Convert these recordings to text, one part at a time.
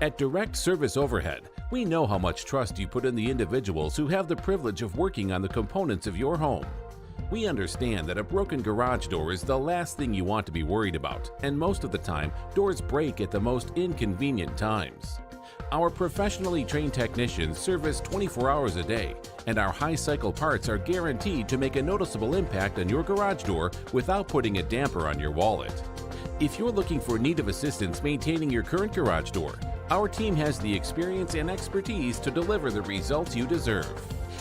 At Direct Service Overhead, we know how much trust you put in the individuals who have the privilege of working on the components of your home. We understand that a broken garage door is the last thing you want to be worried about, and most of the time, doors break at the most inconvenient times. Our professionally trained technicians service 24 hours a day, and our high-cycle parts are guaranteed to make a noticeable impact on your garage door without putting a damper on your wallet. If you're looking for need of assistance maintaining your current garage door, our team has the experience and expertise to deliver the results you deserve.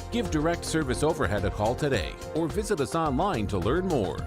Give Direct Service Overhead a call today or visit us online to learn more.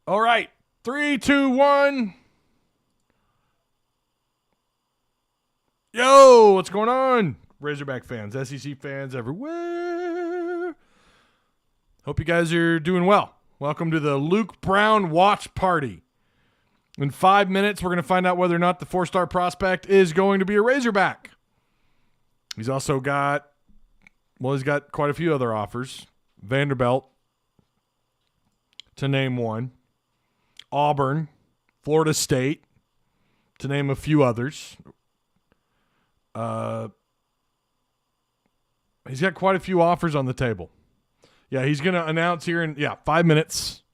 All right. 3, 2, 1. Yo, what's going on? Razorback fans, SEC fans everywhere. Hope you guys are doing well. Welcome to the Luke Brown watch party. In 5 minutes, we're going to find out whether or not the 4-star prospect is going to be a Razorback. He's also got, he's got quite a few other offers. Vanderbilt, to name one. Auburn, Florida State, to name a few others. He's got quite a few offers on the table. Yeah, he's going to announce here in 5 minutes.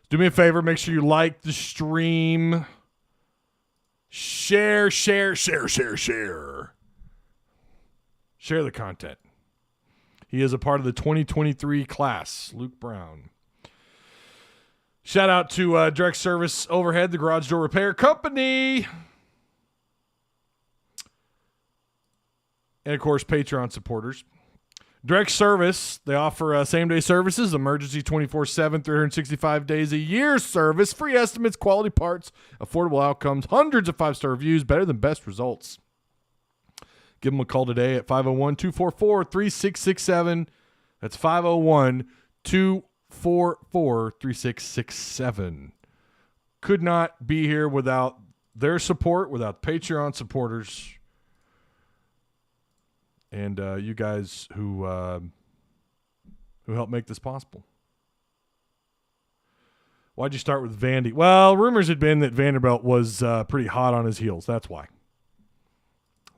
Do me a favor, make sure you like the stream. Share. Share the content. He is a part of the 2023 class, Luke Brown. Shout out to Direct Service Overhead, the garage door repair company. And, of course, Patreon supporters. Direct Service, they offer same-day services, emergency 24/7, 365 days a year service, free estimates, quality parts, affordable outcomes, hundreds of 5-star reviews, better than best results. Give them a call today at 501-244-3667. That's 501-244-3667. Could not be here without their support, without Patreon supporters, and you guys who helped make this possible. Why'd you start with Vandy? Well, rumors had been that Vanderbilt was pretty hot on his heels. That's why.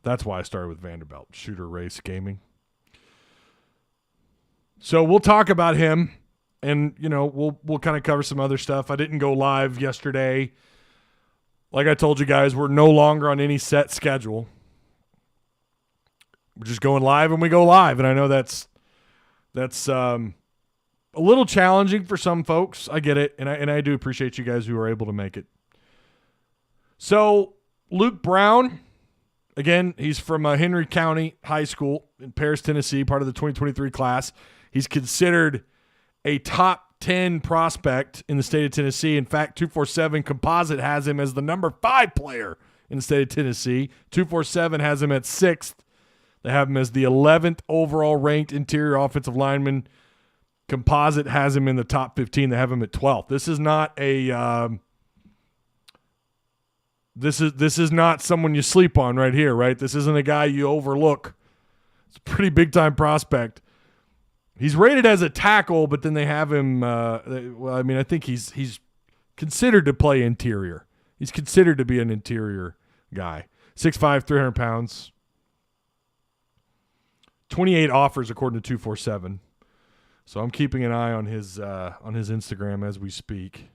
That's why I started with Vanderbilt. Shooter Race Gaming. So we'll talk about him, and we'll kind of cover some other stuff. I didn't go live yesterday. Like I told you guys, we're no longer on any set schedule. We're just going live when we go live, and I know that's a little challenging for some folks. I get it, and I do appreciate you guys who are able to make it. So Luke Brown, again, he's from Henry County High School in Paris, Tennessee, part of the 2023 class. He's considered a top 10 prospect in the state of Tennessee. In fact, 247 Composite has him as the number 5 player in the state of Tennessee. 247 has him at 6th. They have him as the 11th overall ranked interior offensive lineman. Composite has him in the top 15. They have him at 12th. This is not a this is not someone you sleep on right here, right? This isn't a guy you overlook. It's a pretty big time prospect. He's rated as a tackle, but then they have him. Well, I mean, I think he's considered to play interior. He's considered to be an interior guy. 6'5", 300 pounds. 28 offers according to 247. So I'm keeping an eye on his Instagram as we speak.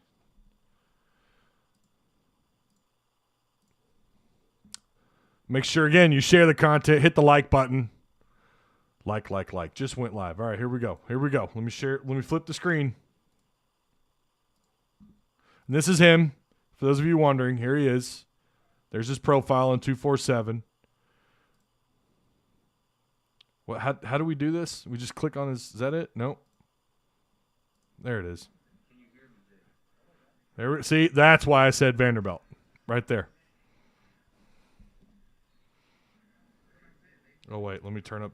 Make sure again you share the content. Hit the like button. Like. Just went live. All right, here we go. Let me share. Let me flip the screen. And this is him. For those of you wondering, here he is. There's his profile on 247. What? How do we do this? We just click on his. Is that it? Nope. There it is. There. See, that's why I said Vanderbilt. Right there. Oh wait, let me turn up.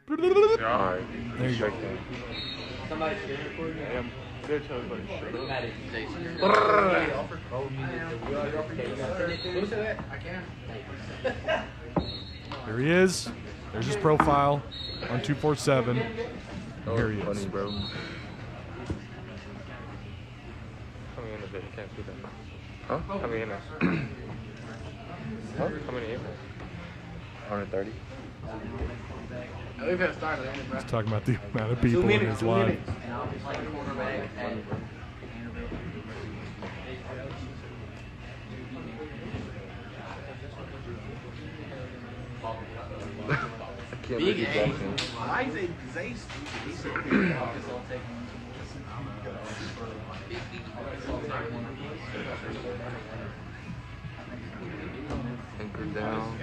All right. There you go. Here he is. There's his profile on 247. Here he is. Funny, bro. How many in the bit? Can't see that. Huh? How many in there? Huh? How many in there? 130. He's talking about the amount of people in his line. Big A. Why is it Zay? Anchor down.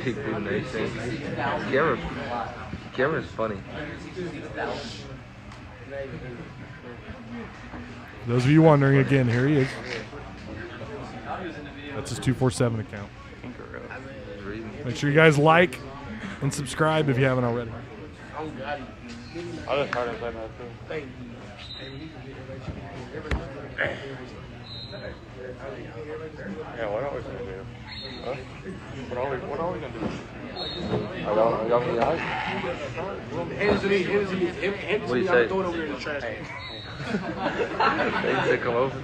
Big Blue Nation. Camera's funny. Those of you wondering, again, here he is. That's his 247 account. Make sure you guys like and subscribe if you haven't already. I just heard him say that too. Thank you. Yeah, what are we gonna do? Huh? What are we gonna do? Y'all need ice? Hands to me. What do you say? Throw it over there in the trash can. They said come over.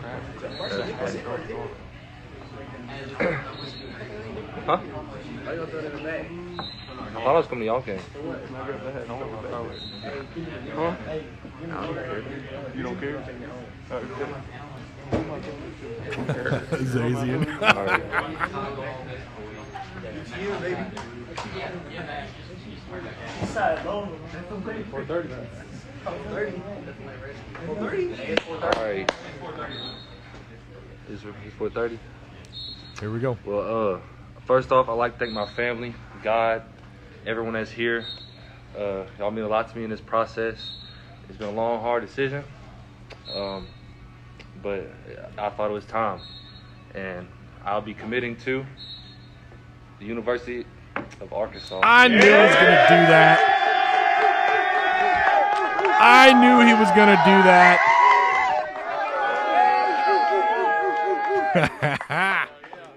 Huh? I gotta throw it in the bag. I thought I was coming to y'all game. Huh? You don't care? Zazian. You, baby. 430. 430? Alright. Is 430? Here we go. Well, first off, I'd like to thank my family, God, everyone that's here. Y'all mean a lot to me in this process. It's been a long, hard decision. But I thought it was time. And I'll be committing to the University of Arkansas. I knew he was going to do that. I knew he was going to do that.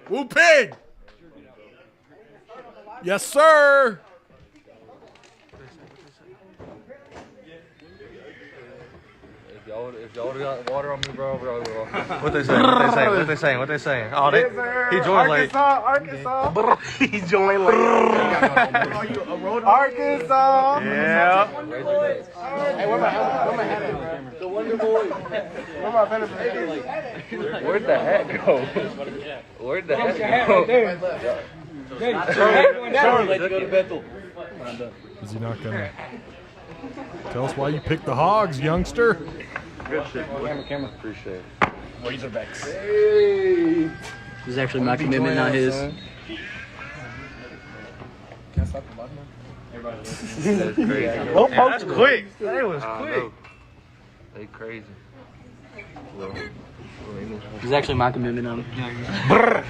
Woo pig! Yes, sir. If y'all got water on me, bro, What they saying? Oh, he joined late. Arkansas. He joined late. Arkansas. Yeah. Hey, where my hat at? The Wonder Boy. Where my benefit? Where'd the hat go? Where'd the hat go? Is he not going to tell us why you picked the Hogs, youngster? Good shit. Camera. Appreciate it. Razorbacks. This is actually my commitment, not his. Can't stop the button. That's crazy. That's quick. That was quick. They crazy. This is actually my commitment on him.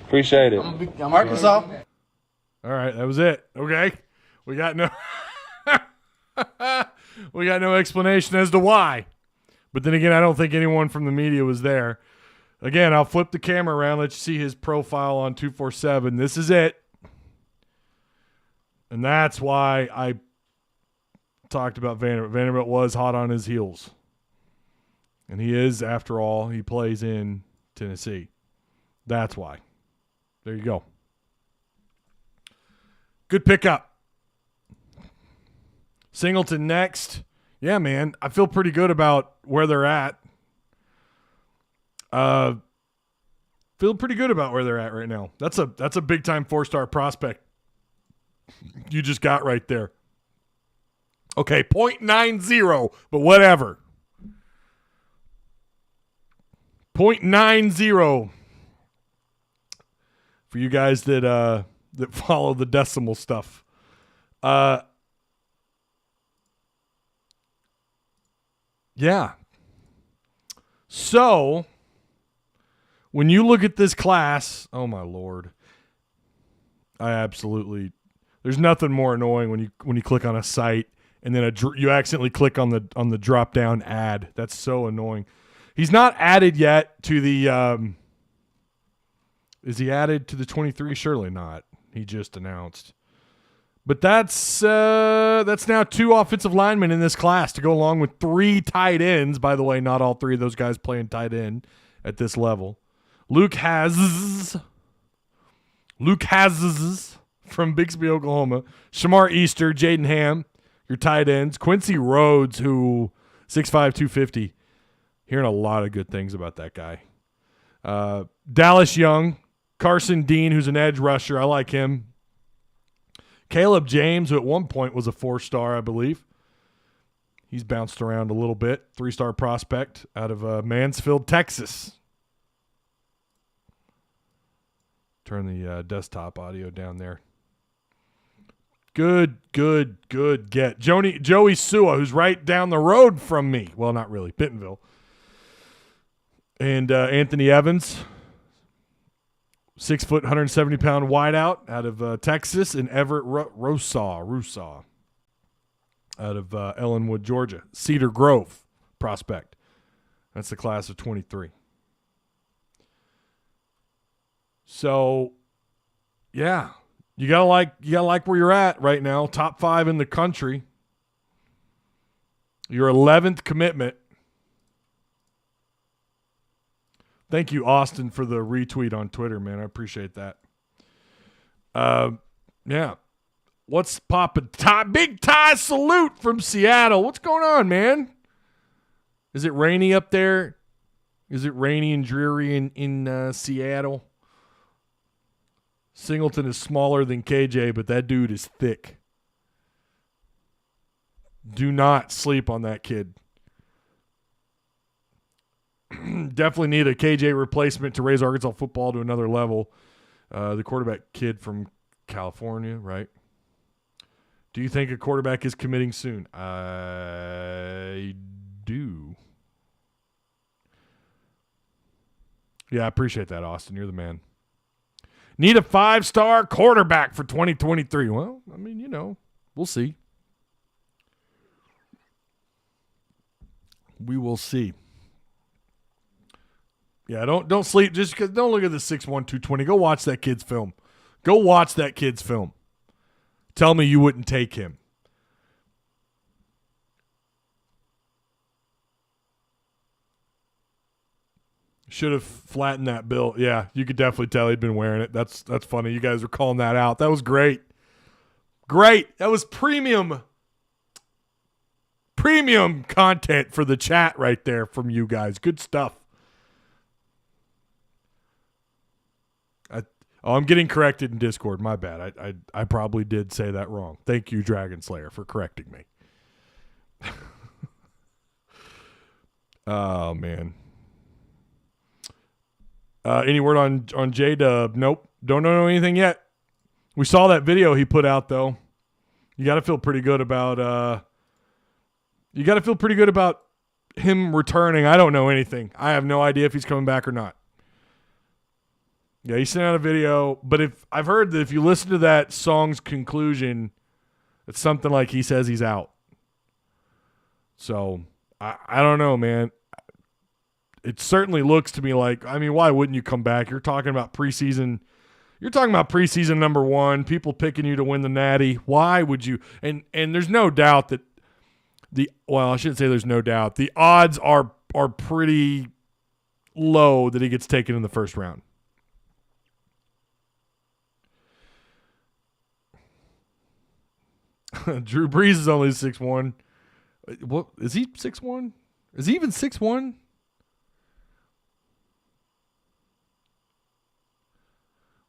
Appreciate it. I'm Arkansas. All right, that was it. Okay, we got no, we got no explanation as to why. But then again, I don't think anyone from the media was there. Again, I'll flip the camera around, let you see his profile on 247. This is it. And that's why I talked about Vanderbilt. Vanderbilt was hot on his heels. And he is, after all, he plays in Tennessee. That's why. There you go. Good pickup. Singleton next. Yeah, man. I feel pretty good about where they're at. Feel pretty good about where they're at right now. That's a big time 4-star prospect you just got right there. Okay, 0.90, but whatever. 0.90 for you guys that follow the decimal stuff. Yeah. So, when you look at this class, oh my Lord, there's nothing more annoying when you click on a site and then you accidentally click on the drop down ad. That's so annoying. He's not added yet to the. Is he added to the 23? Surely not. He just announced. But that's now 2 offensive linemen in this class to go along with 3 tight ends. By the way, not all 3 of those guys playing tight end at this level. Luke has from Bixby, Oklahoma. Shamar Easter, Jaden Ham, your tight ends. Quincy Rhodes, who 6'5", 250. Hearing a lot of good things about that guy. Dallas Young, Carson Dean, who's an edge rusher. I like him. Caleb James, who at one point was a 4-star, I believe. He's bounced around a little bit. 3-star prospect out of Mansfield, Texas. Turn the desktop audio down there. Good get. Joey Sua, who's right down the road from me. Well, not really, Bentonville. And Anthony Evans, 6 foot, 170-pound wideout out of Texas, and Everett Roussaw out of Ellenwood, Georgia. Cedar Grove prospect. That's the class of 23. So, yeah, you gotta like where you're at right now. Top 5 in the country. Your 11th commitment. Thank you, Austin, for the retweet on Twitter, man. I appreciate that. Yeah. What's poppin'? Big Ty salute from Seattle. What's going on, man? Is it rainy up there? Is it rainy and dreary in Seattle? Singleton is smaller than KJ, but that dude is thick. Do not sleep on that kid. Definitely need a KJ replacement to raise Arkansas football to another level. The quarterback kid from California, right? Do you think a quarterback is committing soon? I do. Yeah, I appreciate that, Austin. You're the man. Need a 5-star quarterback for 2023. Well, I mean, we'll see. We will see. Yeah, don't sleep just because. Don't look at the 6'1", 220. Go watch that kid's film. Go watch that kid's film. Tell me you wouldn't take him. Should have flattened that bill. Yeah, you could definitely tell he'd been wearing it. That's funny. You guys were calling that out. That was great. Great. That was premium content for the chat right there from you guys. Good stuff. I'm getting corrected in Discord. My bad. I probably did say that wrong. Thank you, Dragon Slayer, for correcting me. Oh, man. Any word on J-Dub? Nope. Don't know anything yet. We saw that video he put out, though. You got to feel pretty good about him returning, I don't know anything. I have no idea if he's coming back or not. Yeah, he sent out a video, but if I've heard that if you listen to that song's conclusion, it's something like he says he's out. So I don't know, man. It certainly looks to me like, I mean, why wouldn't you come back? You're talking about preseason. You're talking about preseason number 1, people picking you to win the Natty. Why would you? And there's no doubt that I shouldn't say there's no doubt. The odds are pretty low that he gets taken in the first round. Drew Brees is only 6'1". What is he 6'1"? Is he even 6'1"?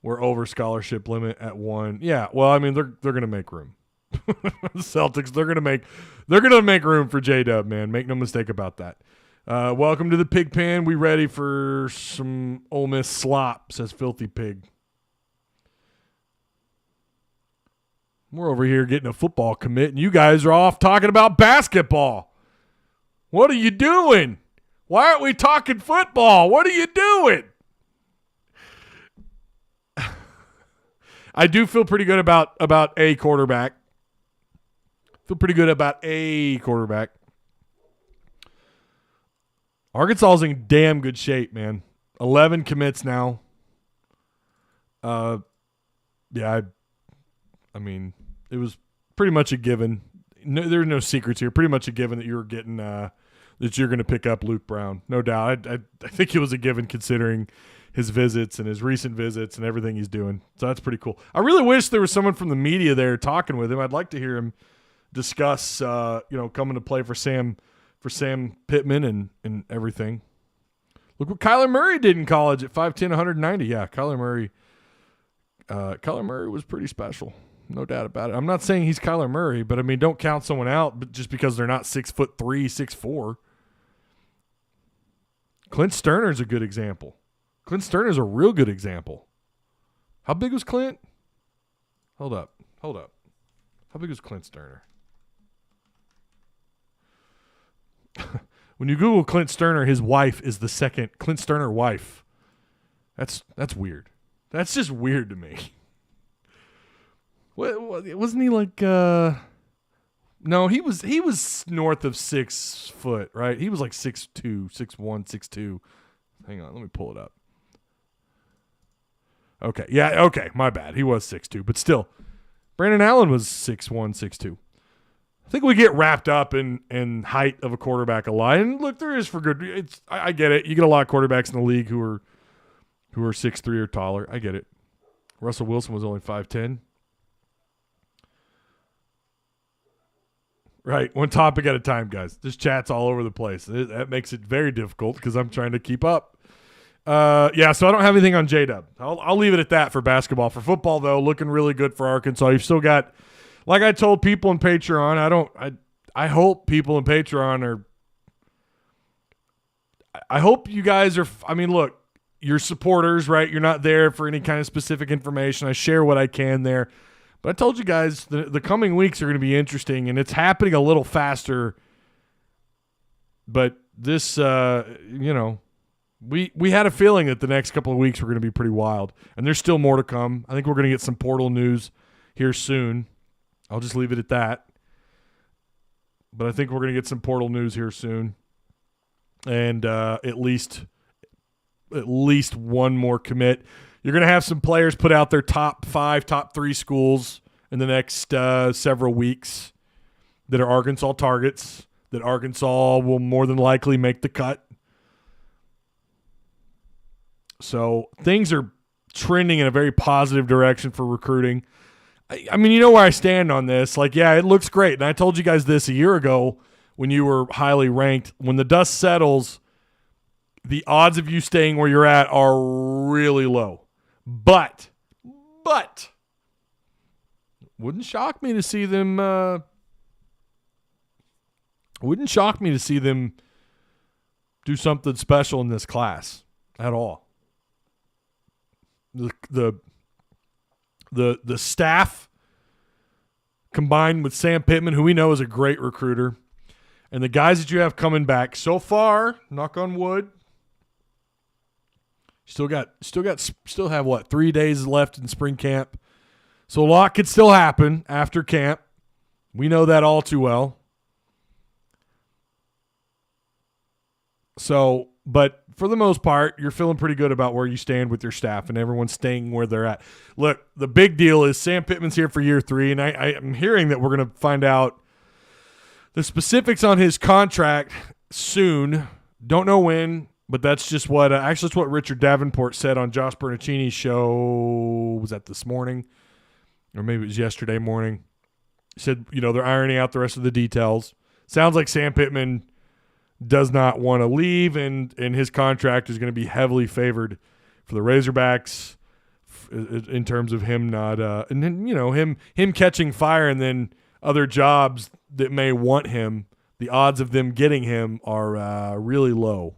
We're over scholarship limit at 1. Yeah, well, I mean they're going to make room. The Celtics, they're going to make room for J-Dub, man. Make no mistake about that. Welcome to the Pig Pen. We ready for some Ole Miss slop, says Filthy Pig. We're over here getting a football commit, and you guys are off talking about basketball. What are you doing? Why aren't we talking football? What are you doing? I do feel pretty good about a quarterback. Feel pretty good about a quarterback. Arkansas is in damn good shape, man. 11 commits now. Yeah, I mean, it was pretty much a given. No, there are no secrets here. Pretty much a given that you were getting that you're going to pick up Luke Brown. No doubt. I think it was a given considering his visits and his recent visits and everything he's doing. So that's pretty cool. I really wish there was someone from the media there talking with him. I'd like to hear him discuss, coming to play for Sam Pittman and everything. Look what Kyler Murray did in college at 5'10", 190. Yeah, Kyler Murray was pretty special. No doubt about it. I'm not saying he's Kyler Murray, but I mean, don't count someone out but just because they're not 6'3", 6'4". Clint Sterner's a good example. Clint Sterner's a real good example. How big was Clint? Hold up. How big was Clint Sterner? When you Google Clint Sterner, his wife is the second Clint Sterner wife. That's weird. That's just weird to me. Wasn't he like? No, he was north of 6 foot, right? He was like 6'2", 6'1", 6'2". Hang on, let me pull it up. Okay, yeah, okay, my bad. He was 6'2", but still, Brandon Allen was 6'1", 6'2". I think we get wrapped up in height of a quarterback a lot. And look, there is for good. I get it. You get a lot of quarterbacks in the league who are 6'3" or taller. I get it. Russell Wilson was only 5'10". Right, one topic at a time, guys. This chat's all over the place. That makes it very difficult because I'm trying to keep up. Yeah, so I don't have anything on J-Dub. I'll leave it at that for basketball. For football, though, looking really good for Arkansas. You've still got, like I told people in Patreon, I hope people in Patreon are, I hope you guys are, I mean, look, you're supporters, right? You're not there for any kind of specific information. I share what I can there. But I told you guys the coming weeks are going to be interesting, and it's happening a little faster. But this, we had a feeling that the next couple of weeks were going to be pretty wild, and there's still more to come. I think we're going to get some portal news here soon. I'll just leave it at that. But I think we're going to get some portal news here soon, and at least one more commit. You're going to have some players put out their top 5, top 3 schools in the next several weeks that are Arkansas targets, that Arkansas will more than likely make the cut. So things are trending in a very positive direction for recruiting. I mean, you know where I stand on this. Like, yeah, it looks great. And I told you guys this a year ago when you were highly ranked. When the dust settles, the odds of you staying where you're at are really low. But wouldn't shock me to see them do something special in this class at all. The staff combined with Sam Pittman, who we know is a great recruiter, And the guys that you have coming back so far, knock on wood, still have what, 3 days left in spring camp. So a lot could still happen after camp. We know that all too well. So, but for the most part, you're feeling pretty good about where you stand with your staff and everyone's staying where they're at. Look, the big deal is Sam Pittman's here for year 3, and I'm hearing that we're going to find out the specifics on his contract soon. Don't know when, but that's just what actually it's what Richard Davenport said on Josh Bernaccini's show. Was that this morning? Or maybe it was yesterday morning. He said, they're ironing out the rest of the details. Sounds like Sam Pittman does not want to leave, and his contract is going to be heavily favored for the Razorbacks in terms of him not and then him catching fire, and then other jobs that may want him. The odds of them getting him are really low.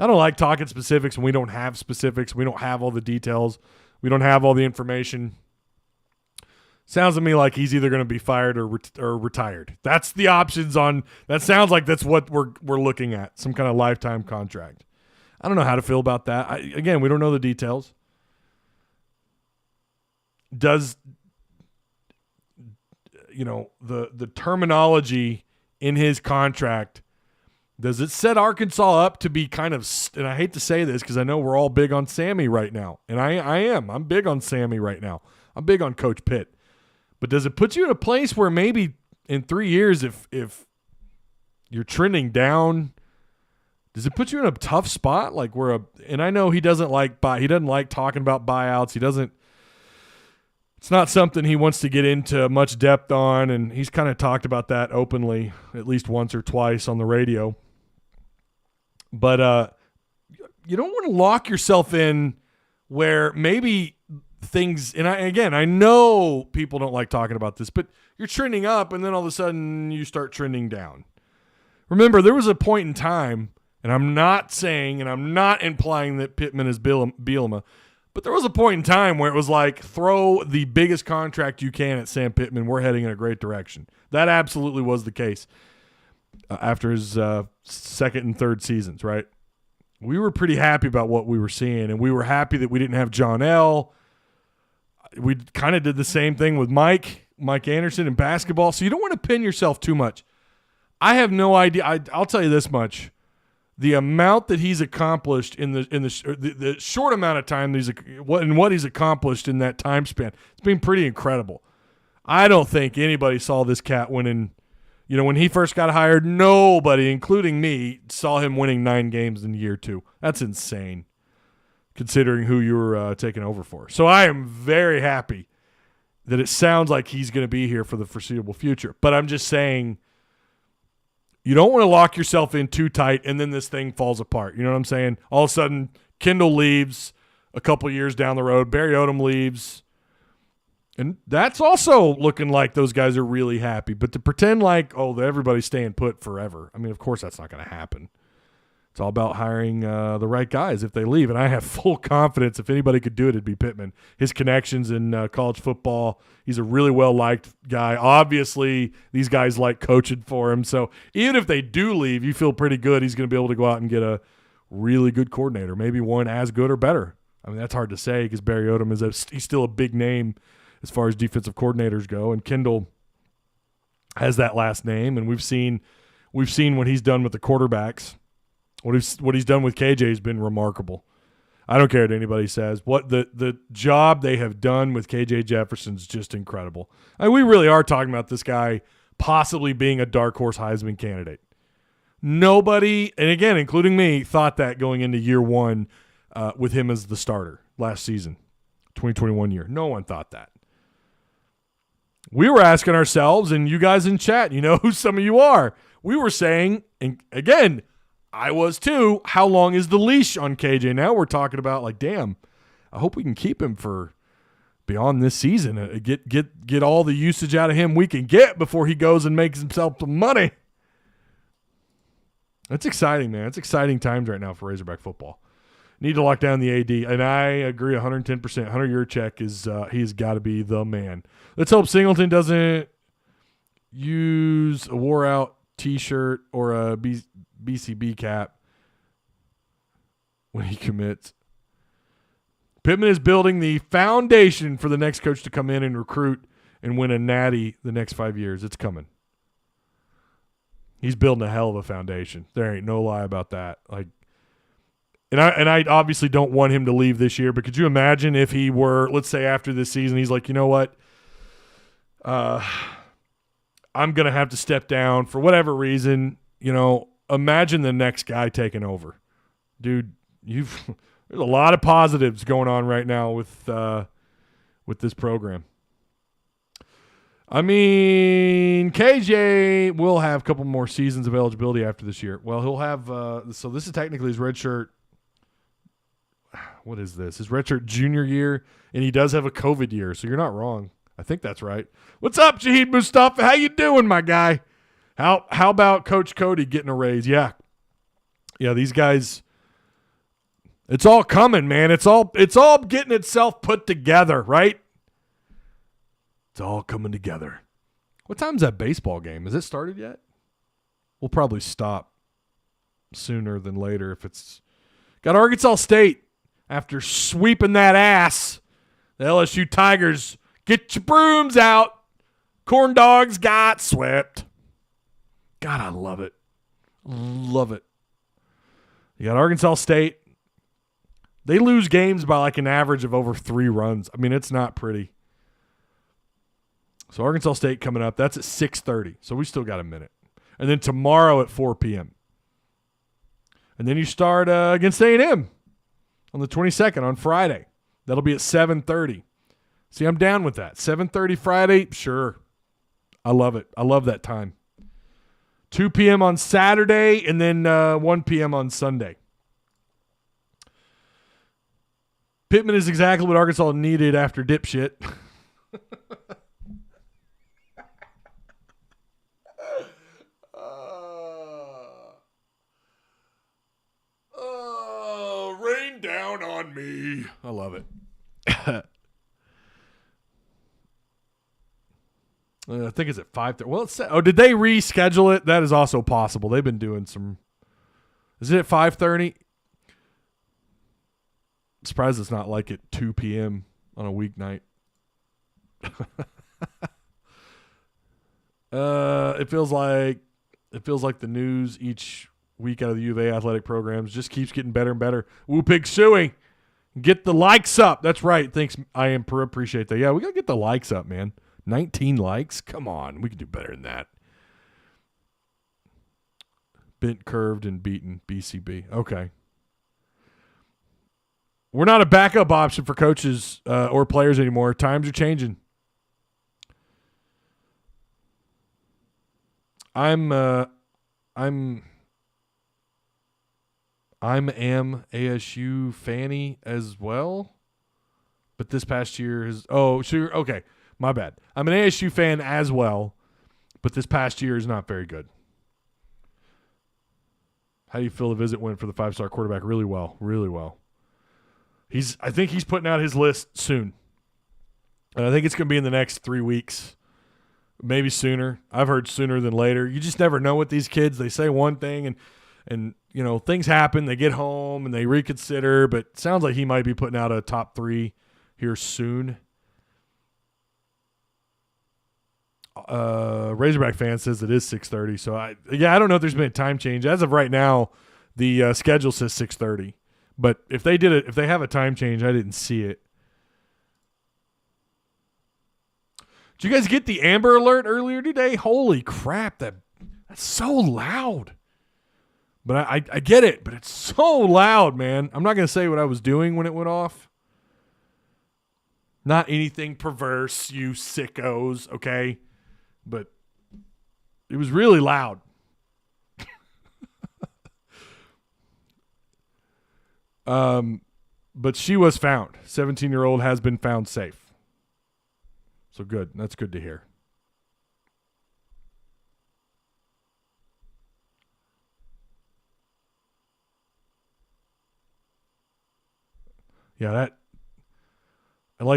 I don't like talking specifics when we don't have specifics. We don't have all the details. We don't have all the information. Sounds to me like he's either going to be fired or retired. That's the options on. That sounds like that's what we're looking at. Some kind of lifetime contract. I don't know how to feel about that. Again, we don't know the details. Does the terminology in his contract, does it set Arkansas up to be kind of, and I hate to say this because I know we're all big on Sammy right now, and I am. I'm big on Sammy right now. I'm big on Coach Pitt. But does it put you in a place where maybe in 3 years, if you're trending down, does it put you in a tough spot? Like and I know he doesn't like talking about buyouts. It's not something he wants to get into much depth on, and he's kind of talked about that openly at least once or twice on the radio. But you don't want to lock yourself in where maybe things, and I know people don't like talking about this, but you're trending up and then all of a sudden you start trending down. Remember, there was a point in time, and I'm not saying and I'm not implying that Pittman is Bielema, but there was a point in time where it was like, throw the biggest contract you can at Sam Pittman. We're heading in a great direction. That absolutely was the case after his second and third seasons, right? We were pretty happy about what we were seeing, and we were happy that we didn't have John L. We kind of did the same thing with Mike Anderson in basketball. So you don't want to pin yourself too much. I have no idea. I'll tell you this much: the amount that he's accomplished in the short amount of time what he's accomplished in that time span, it's been pretty incredible. I don't think anybody saw this cat winning. When he first got hired, nobody, including me, saw him winning 9 games in year 2. That's insane, considering who you were taking over for. So I am very happy that it sounds like he's going to be here for the foreseeable future. But I'm just saying, you don't want to lock yourself in too tight and then this thing falls apart. You know what I'm saying? All of a sudden, Kendall leaves a couple years down the road. Barry Odom leaves. And that's also looking like those guys are really happy. But to pretend like, everybody's staying put forever, I mean, of course that's not going to happen. It's all about hiring the right guys if they leave. And I have full confidence if anybody could do it, it'd be Pittman. His connections in college football, he's a really well-liked guy. Obviously, these guys like coaching for him. So even if they do leave, you feel pretty good he's going to be able to go out and get a really good coordinator, maybe one as good or better. I mean, that's hard to say because Barry Odom he's still a big name as far as defensive coordinators go, and Kendall has that last name, and we've seen what he's done with the quarterbacks. What he's done with KJ has been remarkable. I don't care what anybody says. What the job they have done with KJ Jefferson is just incredible. I mean, we really are talking about this guy possibly being a dark horse Heisman candidate. Nobody, and again, including me, thought that going into year 1 with him as the starter last season, 2021 year. No one thought that. We were asking ourselves, and you guys in chat, you know who some of you are. We were saying, and again, I was too, how long is the leash on KJ? Now we're talking about like, damn, I hope we can keep him for beyond this season. Get all the usage out of him we can get before he goes and makes himself some money. That's exciting, man. It's exciting times right now for Razorback football. Need to lock down the AD, and I agree 110%. Hunter Yurchek he's got to be the man. Let's hope Singleton doesn't use a wore-out T-shirt or a BCB cap when he commits. Pittman is building the foundation for the next coach to come in and recruit and win a natty the next 5 years. It's coming. He's building a hell of a foundation. There ain't no lie about that. And I obviously don't want him to leave this year, but could you imagine if he were, let's say after this season, he's like, you know what? I'm going to have to step down for whatever reason. Imagine the next guy taking over. Dude, there's a lot of positives going on right now with this program. I mean, KJ will have a couple more seasons of eligibility after this year. Well, he'll have so this is technically his redshirt. What is this? His redshirt junior year, and he does have a COVID year, so you're not wrong. I think that's right. What's up, Shaheed Mustafa? How you doing, my guy? How about Coach Cody getting a raise? Yeah, these guys. It's all coming, man. It's all getting itself put together, right? It's all coming together. What time's that baseball game? Has it started yet? We'll probably stop sooner than later if it's got Arkansas State after sweeping that ass. The LSU Tigers, get your brooms out. Corn dogs got swept. God, I love it. Love it. You got Arkansas State. They lose games by like an average of over 3 runs. I mean, it's not pretty. So Arkansas State coming up. That's at 6:30. So we still got a minute. And then tomorrow at 4 p.m. And then you start against A&M on the 22nd on Friday. That'll be at 7:30. See, I'm down with that. 7:30 Friday, sure. I love it. I love that time. 2 p.m. on Saturday and then 1 p.m. on Sunday. Pittman is exactly what Arkansas needed after dipshit. Rain down on me. I love it. I think it's at 5:30. Well, did they reschedule it? That is also possible. They've been doing some. Is it at 5:30? Surprised it's not like at 2 p.m. on a weeknight. It feels like the news each week out of the U of A athletic programs just keeps getting better and better. Woo Pig Suey, get the likes up. That's right. Thanks. I appreciate that. Yeah, we gotta get the likes up, man. 19 likes. Come on, we can do better than that. Bent, curved, and beaten. BCB. Okay. We're not a backup option for coaches or players anymore. Times are changing. I'm ASU fanny as well, but this past year is okay. My bad. I'm an ASU fan as well, but this past year is not very good. How do you feel the visit went for the 5-star quarterback? Really well, really well. I think he's putting out his list soon, and I think it's going to be in the next 3 weeks. Maybe sooner. I've heard sooner than later. You just never know with these kids. They say one thing and things happen. They get home and they reconsider, but it sounds like he might be putting out a top 3 here soon. Razorback fan says it is 6:30. So I don't know if there's been a time change. As of right now, the schedule says 6:30. But if they have a time change, I didn't see it. Did you guys get the Amber Alert earlier today? Holy crap, that's so loud. But I get it, but it's so loud, man. I'm not going to say what I was doing when it went off. Not anything perverse, you sickos, okay? But it was really loud. But she was found. 17-year-old has been found safe. So good. That's good to hear. Yeah,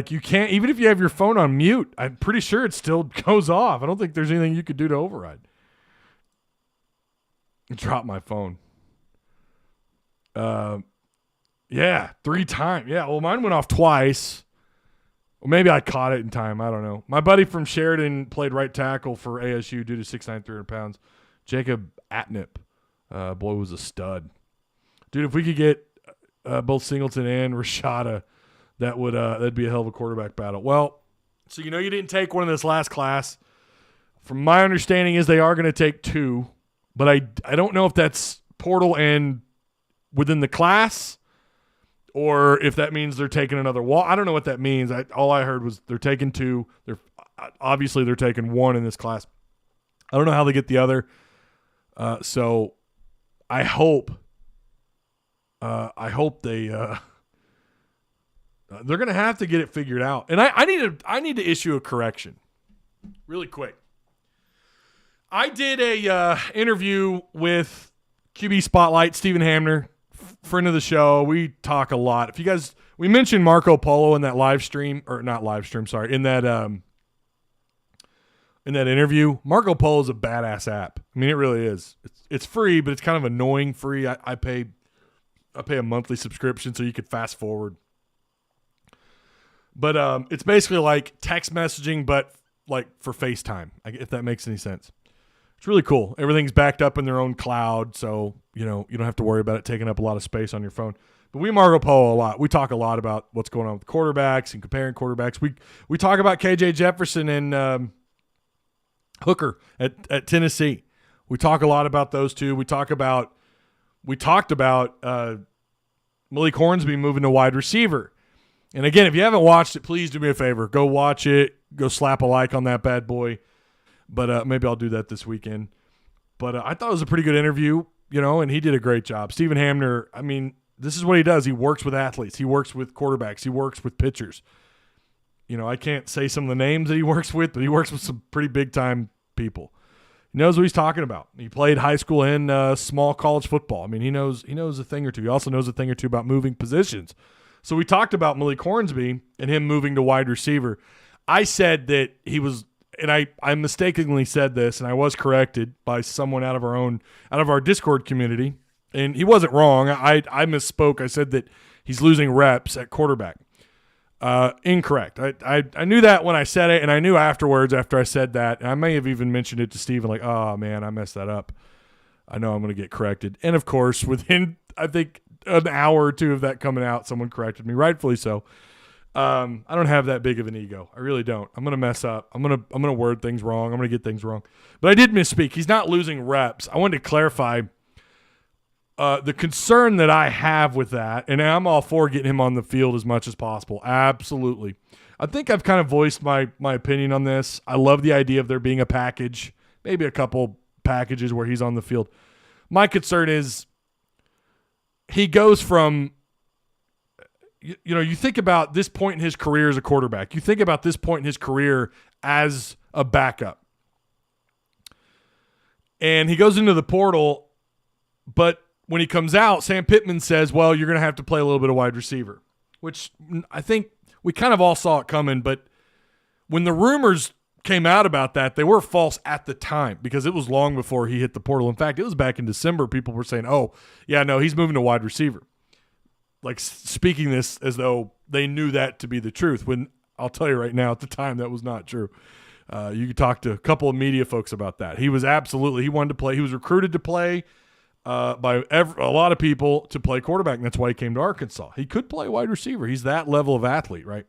you can't, even if you have your phone on mute, I'm pretty sure it still goes off. I don't think there's anything you could do to override. Dropped my phone. Yeah, 3 times. Yeah, well, mine went off twice. Well, maybe I caught it in time. I don't know. My buddy from Sheridan played right tackle for ASU due to 6'9", 300 pounds. Jacob Atnip. Boy, was a stud. Dude, if we could get both Singleton and Rashada, that'd be a hell of a quarterback battle. Well, so you didn't take one in this last class. From my understanding is they are going to take 2, but I don't know if that's portal and within the class or if that means they're taking another wall. I don't know what that means. All I heard was they're taking 2. They're taking 1 in this class. I don't know how they get the other. So I hope they they're going to have to get it figured out. And I need to issue a correction really quick. I did a interview with QB Spotlight, Stephen Hamner, friend of the show. We talk a lot. If you guys, we mentioned Marco Polo in that live stream, or not live stream, sorry, in that interview. Marco Polo is a badass app. I mean, it really is. It's free, but it's kind of annoying free. I pay a monthly subscription so you could fast forward. But it's basically like text messaging, but like for FaceTime, if that makes any sense. It's really cool. Everything's backed up in their own cloud, so you don't have to worry about it taking up a lot of space on your phone. But we Marco Polo a lot. We talk a lot about what's going on with quarterbacks and comparing quarterbacks. We talk about KJ Jefferson and Hooker at Tennessee. We talk a lot about those two. We talked about Malik Hornsby moving to wide receiver. And again, if you haven't watched it, please do me a favor. Go watch it. Go slap a like on that bad boy. But maybe I'll do that this weekend. But I thought it was a pretty good interview, and he did a great job. Stephen Hamner, I mean, this is what he does. He works with athletes. He works with quarterbacks. He works with pitchers. I can't say some of the names that he works with, but he works with some pretty big-time people. He knows what he's talking about. He played high school and small college football. I mean, he knows a thing or two. He also knows a thing or two about moving positions. So we talked about Malik Hornsby and him moving to wide receiver. I said that he was, and I mistakenly said this, and I was corrected by someone out of our Discord community, and he wasn't wrong. I misspoke. I said that he's losing reps at quarterback. Incorrect. I knew that when I said it, and I knew afterwards after I said that, and I may have even mentioned it to Steven, like, oh, man, I messed that up. I know I'm going to get corrected. And, of course, within, I think, an hour or two of that coming out, someone corrected me, rightfully so. I don't have that big of an ego. I really don't. I'm going to mess up. I'm going to word things wrong. I'm going to get things wrong. But I did misspeak. He's not losing reps. I wanted to clarify the concern that I have with that, and I'm all for getting him on the field as much as possible. Absolutely. I think I've kind of voiced my opinion on this. I love the idea of there being a package, maybe a couple packages where he's on the field. My concern is he goes from, you think about this point in his career as a quarterback. You think about this point in his career as a backup. And he goes into the portal, but when he comes out, Sam Pittman says, well, you're going to have to play a little bit of wide receiver, which I think we kind of all saw it coming. But when the rumors came out about that, they were false at the time because it was long before he hit the portal. In fact, it was back in December. People were saying, oh, yeah, no, he's moving to wide receiver. Like speaking this as though they knew that to be the truth, when I'll tell you right now, at the time, that was not true. You could talk to a couple of media folks about that. He wanted to play. He was recruited to play by a lot of people to play quarterback, and that's why he came to Arkansas. He could play wide receiver. He's that level of athlete, right?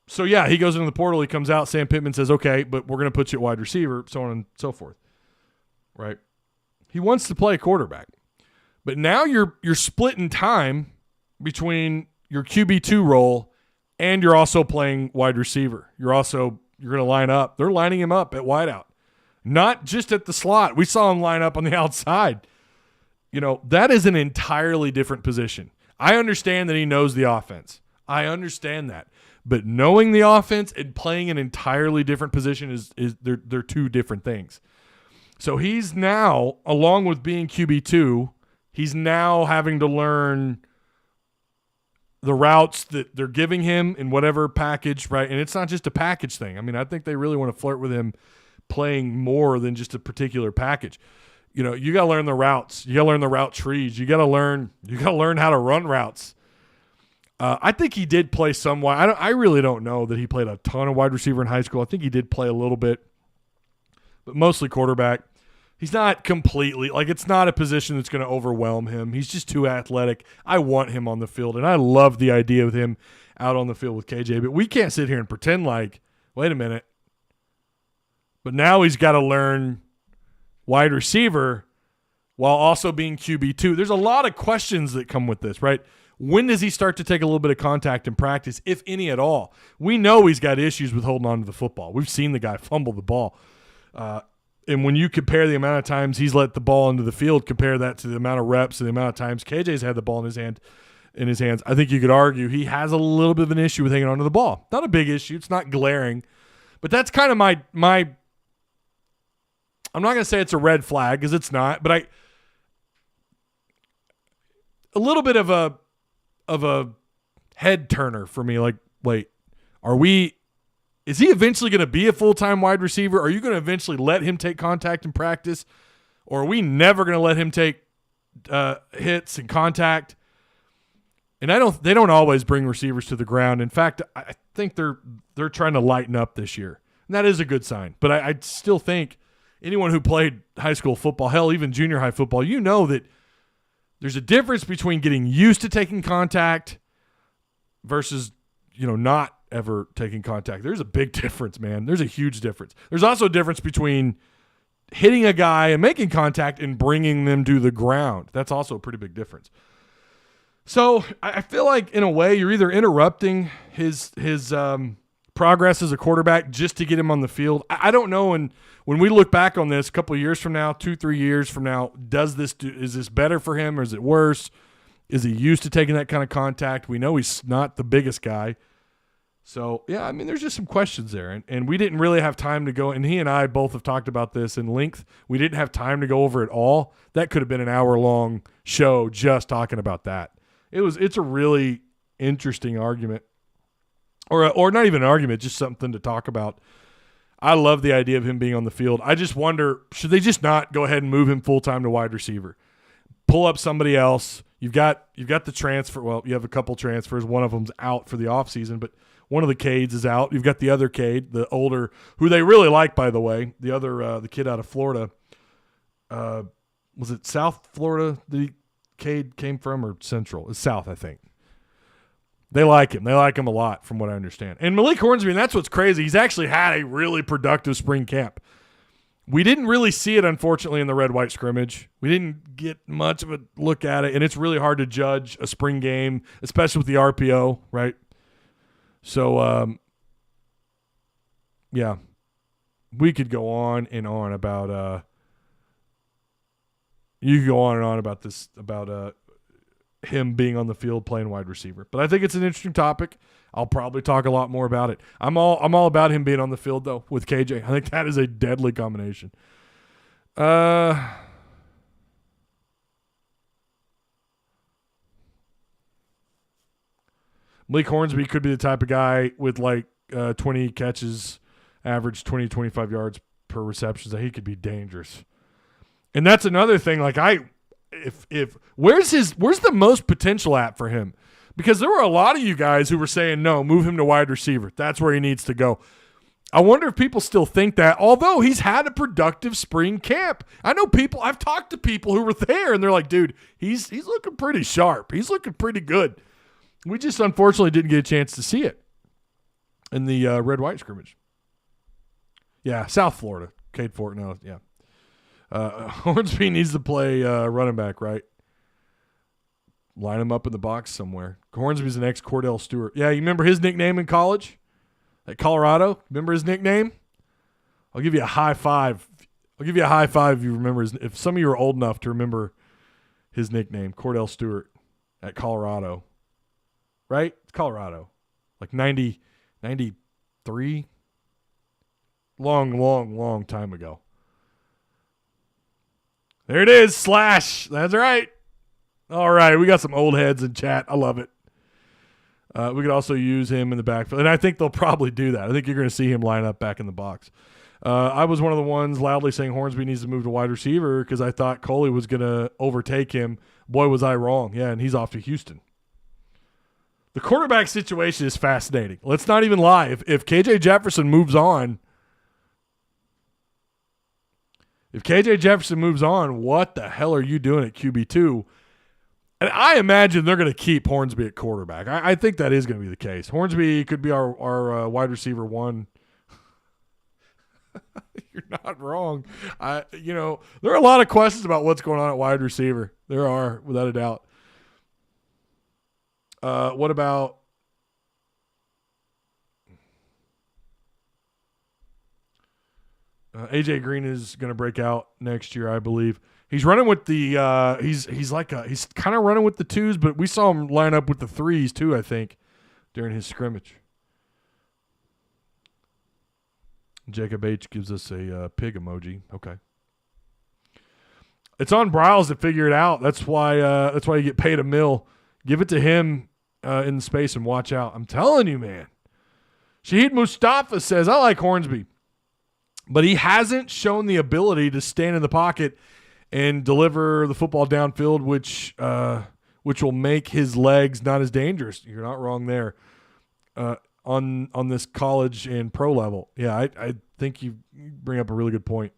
So, yeah, he goes into the portal. He comes out. Sam Pittman says, okay, but we're going to put you at wide receiver, so on and so forth, right? He wants to play quarterback. But now you're splitting time between your QB2 role and you're also playing wide receiver. You're going to line up. They're lining him up at wideout, not just at the slot. We saw him line up on the outside. That is an entirely different position. I understand that he knows the offense. I understand that. But knowing the offense and playing an entirely different position is they're two different things. So he's now, along with being QB2, he's now having to learn the routes that they're giving him in whatever package, right? And it's not just a package thing. I mean, I think they really want to flirt with him playing more than just a particular package. You know, you got to learn the routes. You got to learn the route trees. You got to learn how to run routes. I think he did play some wide. I really don't know that he played a ton of wide receiver in high school. I think he did play a little bit, but mostly quarterback. He's not completely, like, it's not a position that's going to overwhelm him. He's just too athletic. I want him on the field, and I love the idea of him out on the field with KJ, but we can't sit here and pretend like, wait a minute. But now he's got to learn wide receiver while also being QB2. There's a lot of questions that come with this, right? When does he start to take a little bit of contact in practice, if any at all? We know he's got issues with holding on to the football. We've seen the guy fumble the ball. And when you compare the amount of times he's let the ball into the field, compare that to the amount of reps and the amount of times KJ's had the ball in his hands, I think you could argue he has a little bit of an issue with hanging onto the ball. Not a big issue. It's not glaring. But that's kind of my I'm not going to say it's a red flag because it's not, but a little bit of a head turner for me. Like, wait, is he eventually going to be a full-time wide receiver? Are you going to eventually let him take contact in practice? Or are we never going to let him take hits and contact? And they don't always bring receivers to the ground. In fact, I think they're trying to lighten up this year. And that is a good sign. But I still think anyone who played high school football, hell, even junior high football, you know that there's a difference between getting used to taking contact versus, not ever taking contact. There's a big difference, man. There's a huge difference. There's also a difference between hitting a guy and making contact and bringing them to the ground. That's also a pretty big difference. So I feel like, in a way, you're either interrupting his progress as a quarterback just to get him on the field. I don't know. And when we look back on this a couple of years from now, 2-3 years from now, is this better for him or is it worse? Is he used to taking that kind of contact? We know he's not the biggest guy. So, yeah, I mean, there's just some questions there. And we didn't really have time to go, and he and I both have talked about this in length. We didn't have time to go over it all. That could have been an hour-long show just talking about that. It's a really interesting argument. Or not even an argument, just something to talk about. I love the idea of him being on the field. I just wonder, should they just not go ahead and move him full-time to wide receiver? Pull up somebody else. You've got the transfer. Well, you have a couple transfers. One of them's out for the offseason, but one of the Cades is out. You've got the other Cade, the older, who they really like, by the way. The other, the kid out of Florida. Was it South Florida the Cade came from, or Central? It's South, I think. They like him. They like him a lot, from what I understand. And Malik Hornsby, and that's what's crazy. He's actually had a really productive spring camp. We didn't really see it, unfortunately, in the red-white scrimmage. We didn't get much of a look at it, and it's really hard to judge a spring game, especially with the RPO, right? So, yeah, we could go on and on about you could go on and on about this, about him being on the field playing wide receiver. But I think it's an interesting topic. I'll probably talk a lot more about it. I'm all about him being on the field, though, with KJ. I think that is a deadly combination. Malik Hornsby could be the type of guy with 20 catches, average 20, 25 yards per reception. So he could be dangerous. And that's another thing. Where's the most potential at for him? Because there were a lot of you guys who were saying, no, move him to wide receiver. That's where he needs to go. I wonder if people still think that, although he's had a productive spring camp. I know I've talked to people who were there, and they're like, dude, he's looking pretty sharp. He's looking pretty good. We just unfortunately didn't get a chance to see it in the red-white scrimmage. Yeah, South Florida. Cade Fort, no, yeah. Hornsby needs to play running back, right? Line him up in the box somewhere. Hornsby's the next Cordell Stewart. Yeah, you remember his nickname in college? At Colorado? Remember his nickname? I'll give you a high five. I'll give you a high five if you remember if some of you are old enough to remember his nickname, Cordell Stewart at Colorado. Right? It's Colorado. 90, 93. Long time ago. There it is, Slash. That's right. All right, we got some old heads in chat. I love it. We could also use him in the backfield, and I think they'll probably do that. I think you're going to see him line up back in the box. I was one of the ones loudly saying Hornsby needs to move to wide receiver because I thought Coley was going to overtake him. Boy, was I wrong. Yeah, and he's off to Houston. The quarterback situation is fascinating. Let's not even lie. If KJ Jefferson moves on, what the hell are you doing at QB2? And I imagine they're going to keep Hornsby at quarterback. I think that is going to be the case. Hornsby could be our wide receiver 1. You're not wrong. There are a lot of questions about what's going on at wide receiver. There are, without a doubt. What about AJ Green is going to break out next year, I believe. He's running with the he's kind of running with the 2s, but we saw him line up with the 3s too, I think, during his scrimmage. Jacob H gives us a pig emoji. Okay. It's on Bryles to figure it out. That's why you get paid $1 million. Give it to him in the space and watch out. I'm telling you, man. Shahid Mustafa says, I like Hornsby, but he hasn't shown the ability to stand in the pocket and deliver the football downfield, which will make his legs not as dangerous. You're not wrong there. On this college and pro level. Yeah, I think you bring up a really good point.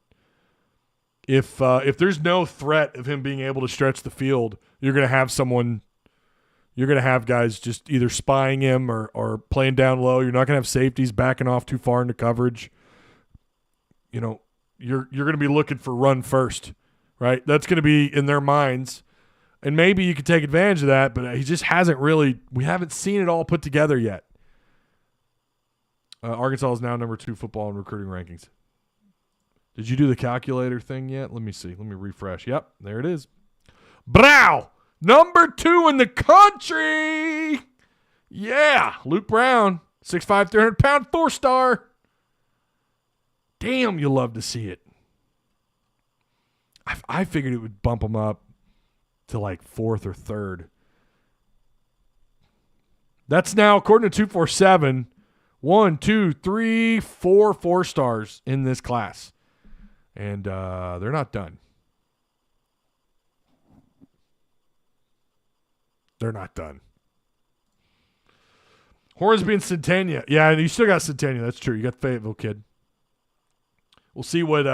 If there's no threat of him being able to stretch the field, you're going to have guys just either spying him or playing down low. You're not going to have safeties backing off too far into coverage. You're going to be looking for run first, right? That's going to be in their minds. And maybe you could take advantage of that, but he just hasn't really – we haven't seen it all put together yet. Arkansas is now number 2 football in recruiting rankings. Did you do the calculator thing yet? Let me see. Let me refresh. Yep, there it is. Brow, number 2 in the country. Yeah, Luke Brown, 6'5", 300-pound, 4-star. Damn, you love to see it. I figured it would bump him up to like 4th or 3rd. That's now, according to 247, 1, 2, 3, 4 4-stars in this class. And they're not done. They're not done. Hornsby and Centennia. Yeah, you still got Centennia. That's true. You got Fayetteville kid. We'll see what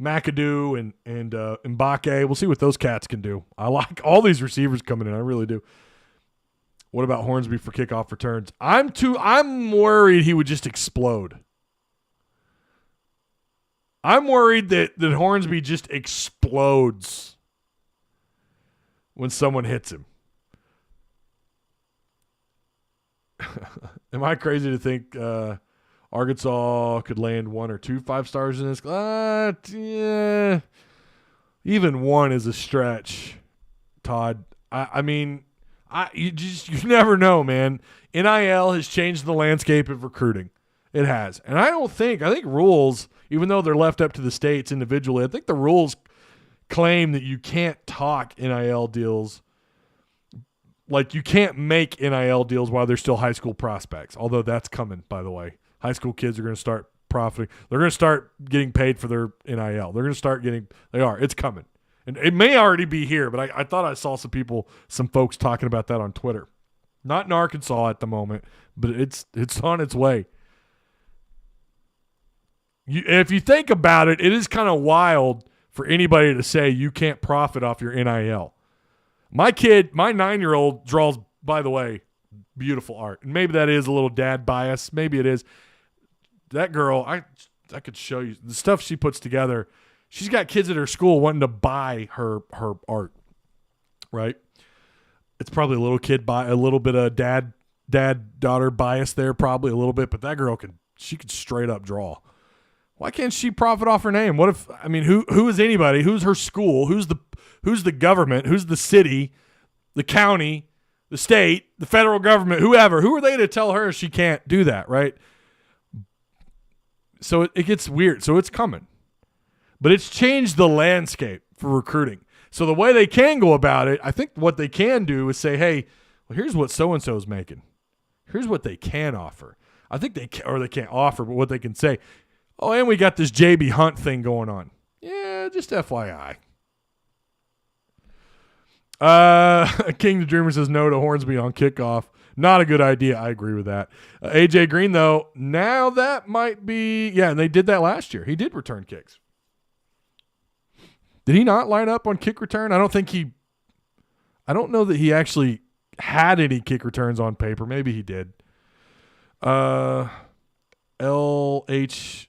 McAdoo and Mbake, we'll see what those cats can do. I like all these receivers coming in. I really do. What about Hornsby for kickoff returns? I'm worried he would just explode. I'm worried that Hornsby just explodes when someone hits him. Am I crazy to think Arkansas could land 1 or 2 5-stars in this? Yeah. Even 1 is a stretch, Todd. You never know, man. NIL has changed the landscape of recruiting. It has. And I think rules, even though they're left up to the states individually, I think the rules claim that you can't talk NIL deals. Like, you can't make NIL deals while they're still high school prospects. Although that's coming, by the way. High school kids are going to start profiting. They're going to start getting paid for their NIL. They're going to start getting – they are. It's coming. And it may already be here, but I thought I saw some folks talking about that on Twitter. Not in Arkansas at the moment, but it's on its way. If you think about it, it is kind of wild for anybody to say you can't profit off your NIL. My 9-year-old draws, by the way, beautiful art. And maybe that is a little dad bias. Maybe it is. That girl, I could show you the stuff she puts together. She's got kids at her school wanting to buy her art, right? It's probably a little bit of dad-daughter bias there, probably a little bit, but that girl could straight up draw. Why can't she profit off her name? Who is anybody? Who's her school? Who's the government? Who's the city, the county, the state, the federal government, whoever? Who are they to tell her she can't do that, right? So it gets weird. So it's coming. But it's changed the landscape for recruiting. So the way they can go about it, I think what they can do is say, hey, well, here's what so-and-so is making. Here's what they can offer. I think they can't offer, but what they can say, Oh, and we got this JB Hunt thing going on. Yeah, just FYI. King the Dreamer says no to Hornsby on kickoff. Not a good idea. I agree with that. AJ Green, though, now that might be, yeah, and they did that last year. He did return kicks. Did he not line up on kick return? I don't know that he actually had any kick returns on paper. Maybe he did. LHSAA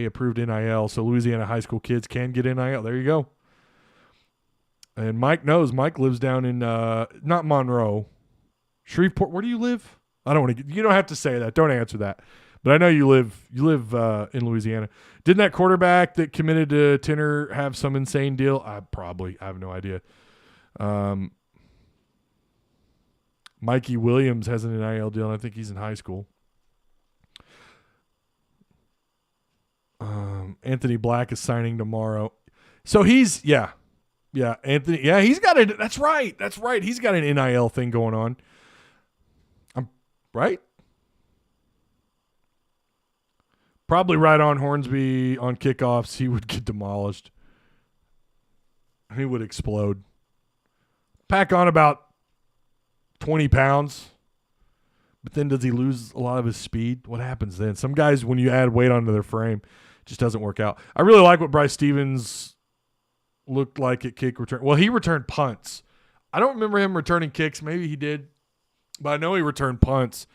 approved NIL, so Louisiana high school kids can get NIL. There you go. And Mike knows. Mike lives down in not Monroe, Shreveport. Where do you live? I don't want to. You don't have to say that. Don't answer that. But I know you live. You live in Louisiana. Didn't that quarterback that committed to Tinner have some insane deal? I have no idea. Mikey Williams has an NIL deal, and I think he's in high school. Anthony Black is signing tomorrow, so he's Anthony. Yeah, he's got it. That's right. He's got an NIL thing going on. I'm right. Probably right on Hornsby on kickoffs. He would get demolished. He would explode. Pack on about 20 pounds. But then does he lose a lot of his speed? What happens then? Some guys, when you add weight onto their frame, just doesn't work out. I really like what Bryce Stevens looked like at kick return. Well, he returned punts. I don't remember him returning kicks. Maybe he did. But I know he returned punts.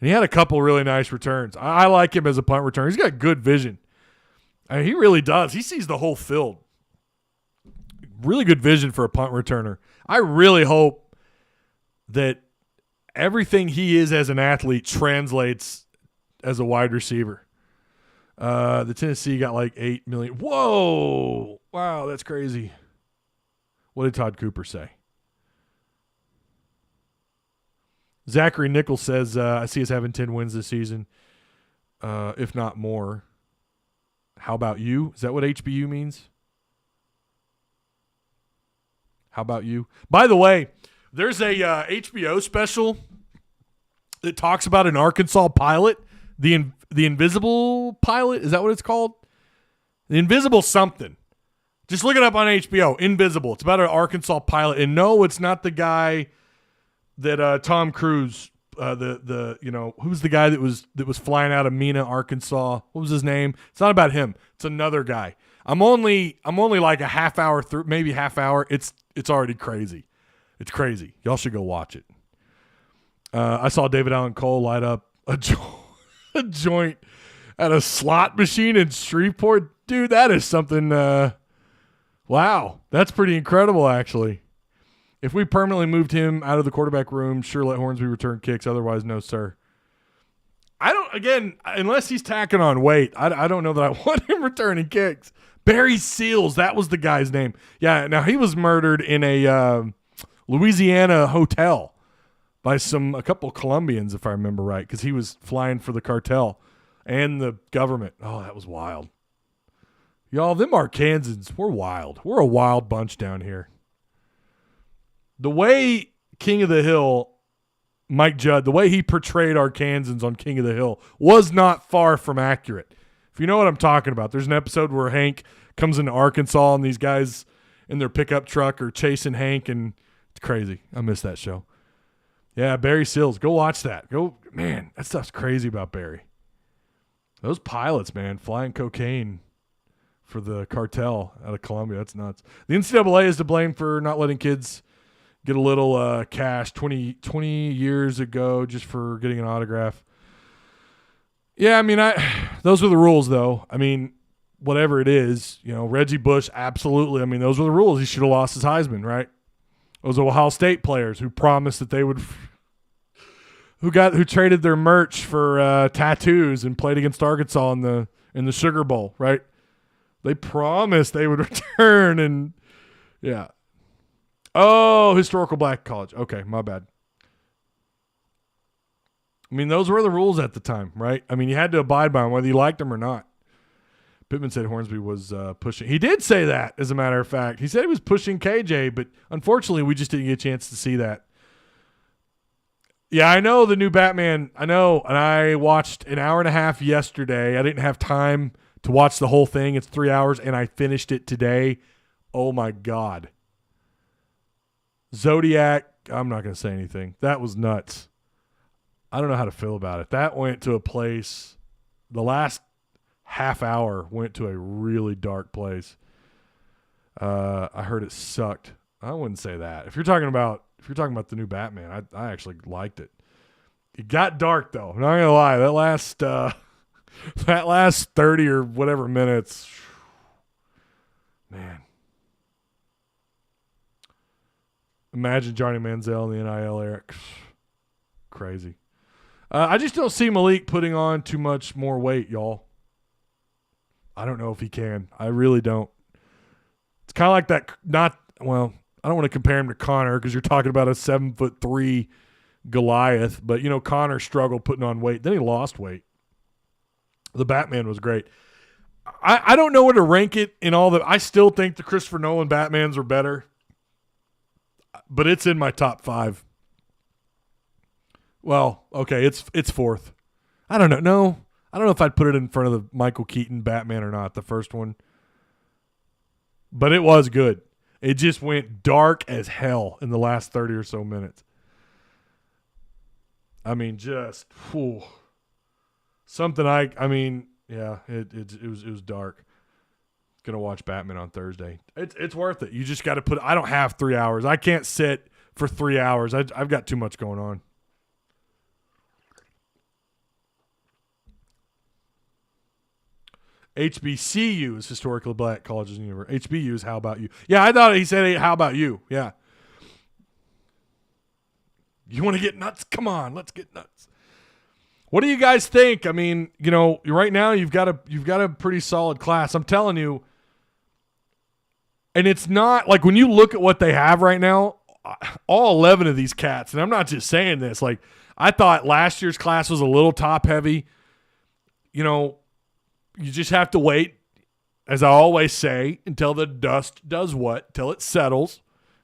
And he had a couple really nice returns. I like him as a punt returner. He's got good vision. I mean, he really does. He sees the whole field. Really good vision for a punt returner. I really hope that everything he is as an athlete translates as a wide receiver. The Tennessee got like $8 million. Whoa! Wow, that's crazy. What did Todd Cooper say? Zachary Nichols says, I see us having 10 wins this season, if not more. How about you? Is that what HBU means? How about you? By the way, there's a HBO special that talks about an Arkansas pilot, the Invisible Pilot. Is that what it's called? The Invisible something. Just look it up on HBO. Invisible. It's about an Arkansas pilot. And no, it's not the guy that Tom Cruise, who's the guy that was flying out of Mena, Arkansas? What was his name? It's not about him. It's another guy. I'm only like a half hour through, maybe half hour. It's already crazy. It's crazy. Y'all should go watch it. I saw David Allen Cole light up a joint at a slot machine in Shreveport. Dude, that is something. Wow, that's pretty incredible, actually. If we permanently moved him out of the quarterback room, sure, let Hornsby return kicks. Otherwise, no, sir. Unless he's tacking on weight, I don't know that I want him returning kicks. Barry Seals, that was the guy's name. Yeah, now he was murdered in a Louisiana hotel by a couple Colombians, if I remember right, because he was flying for the cartel and the government. Oh, that was wild. Y'all, them Arkansans, we're wild. We're a wild bunch down here. The way King of the Hill, Mike Judd, the way he portrayed Arkansans on King of the Hill was not far from accurate. If you know what I'm talking about, there's an episode where Hank comes into Arkansas and these guys in their pickup truck are chasing Hank, and it's crazy. I miss that show. Yeah, Barry Sills. Go watch that. Man, that stuff's crazy about Barry. Those pilots, man, flying cocaine for the cartel out of Colombia. That's nuts. The NCAA is to blame for not letting kids get a little cash 20 years ago just for getting an autograph. Yeah, I mean, those were the rules, though. I mean, whatever it is, Reggie Bush, absolutely. I mean, those were the rules. He should have lost his Heisman, right? Those Ohio State players who promised that they would, who traded their merch for tattoos and played against Arkansas in the Sugar Bowl, right? They promised they would return, and yeah. Oh, historical black college. Okay, my bad. I mean, those were the rules at the time, right? I mean, you had to abide by them, whether you liked them or not. Pittman said Hornsby was pushing. He did say that, as a matter of fact. He said he was pushing KJ, but unfortunately, we just didn't get a chance to see that. Yeah, I know the new Batman. I know, and I watched an hour and a half yesterday. I didn't have time to watch the whole thing. It's 3 hours, and I finished it today. Oh, my God. Zodiac, I'm not going to say anything. That was nuts. I don't know how to feel about it. That went to a place, the last half hour went to a really dark place. I heard it sucked. I wouldn't say that. If you're talking about the new Batman, I actually liked it. It got dark though. I'm not gonna lie. That last 30 or whatever minutes, man. Imagine Johnny Manziel in the NIL era. Crazy. I just don't see Malik putting on too much more weight, y'all. I don't know if he can. I really don't. It's kind of like that. I don't want to compare him to Connor because you're talking about a 7'3" Goliath, but Connor struggled putting on weight. Then he lost weight. The Batman was great. I don't know where to rank it in all the. I still think the Christopher Nolan Batmans are better, but it's in my top 5. Well, okay, it's fourth. I don't know. No, I don't know if I'd put it in front of the Michael Keaton Batman or not, the first one. But it was good. It just went dark as hell in the last 30 or so minutes. I mean, just something. Yeah, it was dark. Gonna watch Batman on Thursday. It's worth it. You just got to put. I don't have 3 hours. I can't sit for 3 hours. I've got too much going on. HBCU is historically black colleges and universities. HBU is how about you? Yeah, I thought he said, hey, how about you? Yeah. You want to get nuts? Come on, let's get nuts. What do you guys think? I mean, right now you've got a pretty solid class. I'm telling you. And it's not like when you look at what they have right now, all 11 of these cats, and I'm not just saying this, like I thought last year's class was a little top heavy. You just have to wait, as I always say, until the dust does what? Till it settles,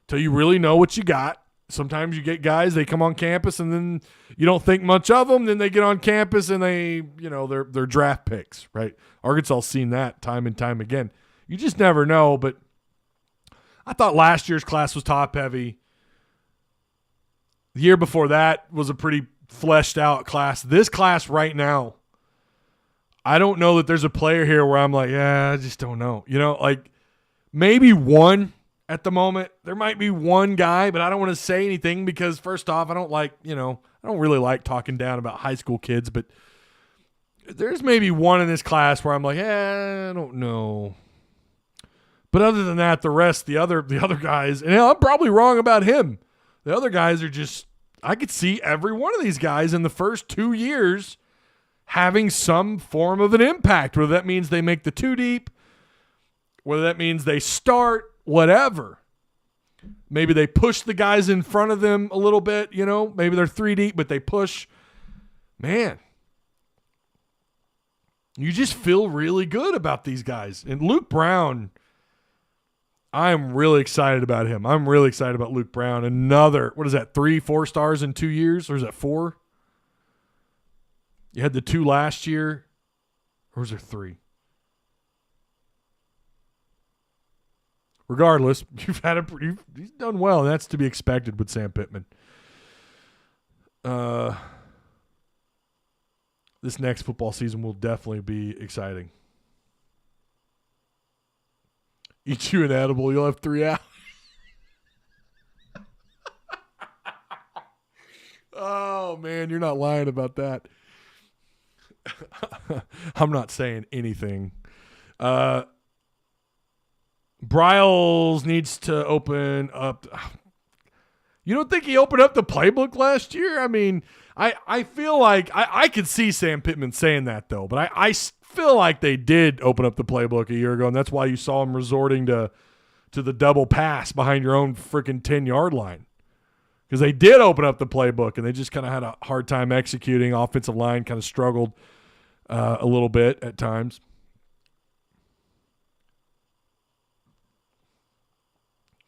till you really know what you got. Sometimes you get guys, they come on campus and then you don't think much of them. Then they get on campus and they're draft picks, right? Arkansas's seen that time and time again. You just never know, but I thought last year's class was top heavy. The year before that was a pretty fleshed out class. This class right now, I don't know that there's a player here where I'm like, yeah, I just don't know. Like maybe one at the moment. There might be one guy, but I don't want to say anything because first off, I don't really like talking down about high school kids, but there's maybe one in this class where I'm like, I don't know. But other than that, the rest, the other guys, and I'm probably wrong about him. The other guys are just, I could see every one of these guys in the first 2 years having some form of an impact, whether that means they make the 2 deep, whether that means they start, whatever. Maybe they push the guys in front of them a little bit, maybe they're 3 deep, but they push. Man, you just feel really good about these guys. And Luke Brown, I'm really excited about him. I'm really excited about Luke Brown. Another, 3-4 stars in 2 years? Or is that 4? You had the 2 last year, or was there 3? Regardless, he's done well, and that's to be expected with Sam Pittman. This next football season will definitely be exciting. Eat you an edible, you'll have 3 hours. Oh, man, you're not lying about that. I'm not saying anything. Bryles needs to open up. You don't think he opened up the playbook last year? I mean, I feel like I could see Sam Pittman saying that, though. But I feel like they did open up the playbook a year ago, and that's why you saw him resorting to the double pass behind your own freaking 10-yard line. Because they did open up the playbook, and they just kind of had a hard time executing. Offensive line kind of struggled a little bit at times.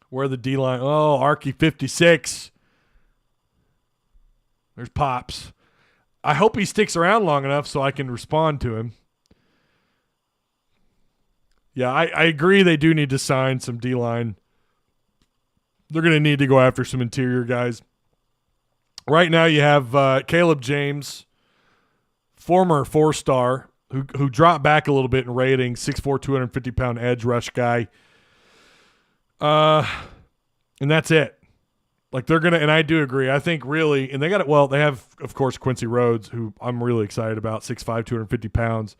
Where the D-line? Oh, Arky 56. There's Pops. I hope he sticks around long enough so I can respond to him. Yeah, I agree they do need to sign some D-line. They're going to need to go after some interior guys. Right now you have Caleb James, former 4-star, who dropped back a little bit in rating, 6'4", 250-pound edge rush guy. And that's it. Like they're going to – and I do agree. I think really – and they got it – well, they have, of course, Quincy Rhodes, who I'm really excited about, 6'5", 250 pounds,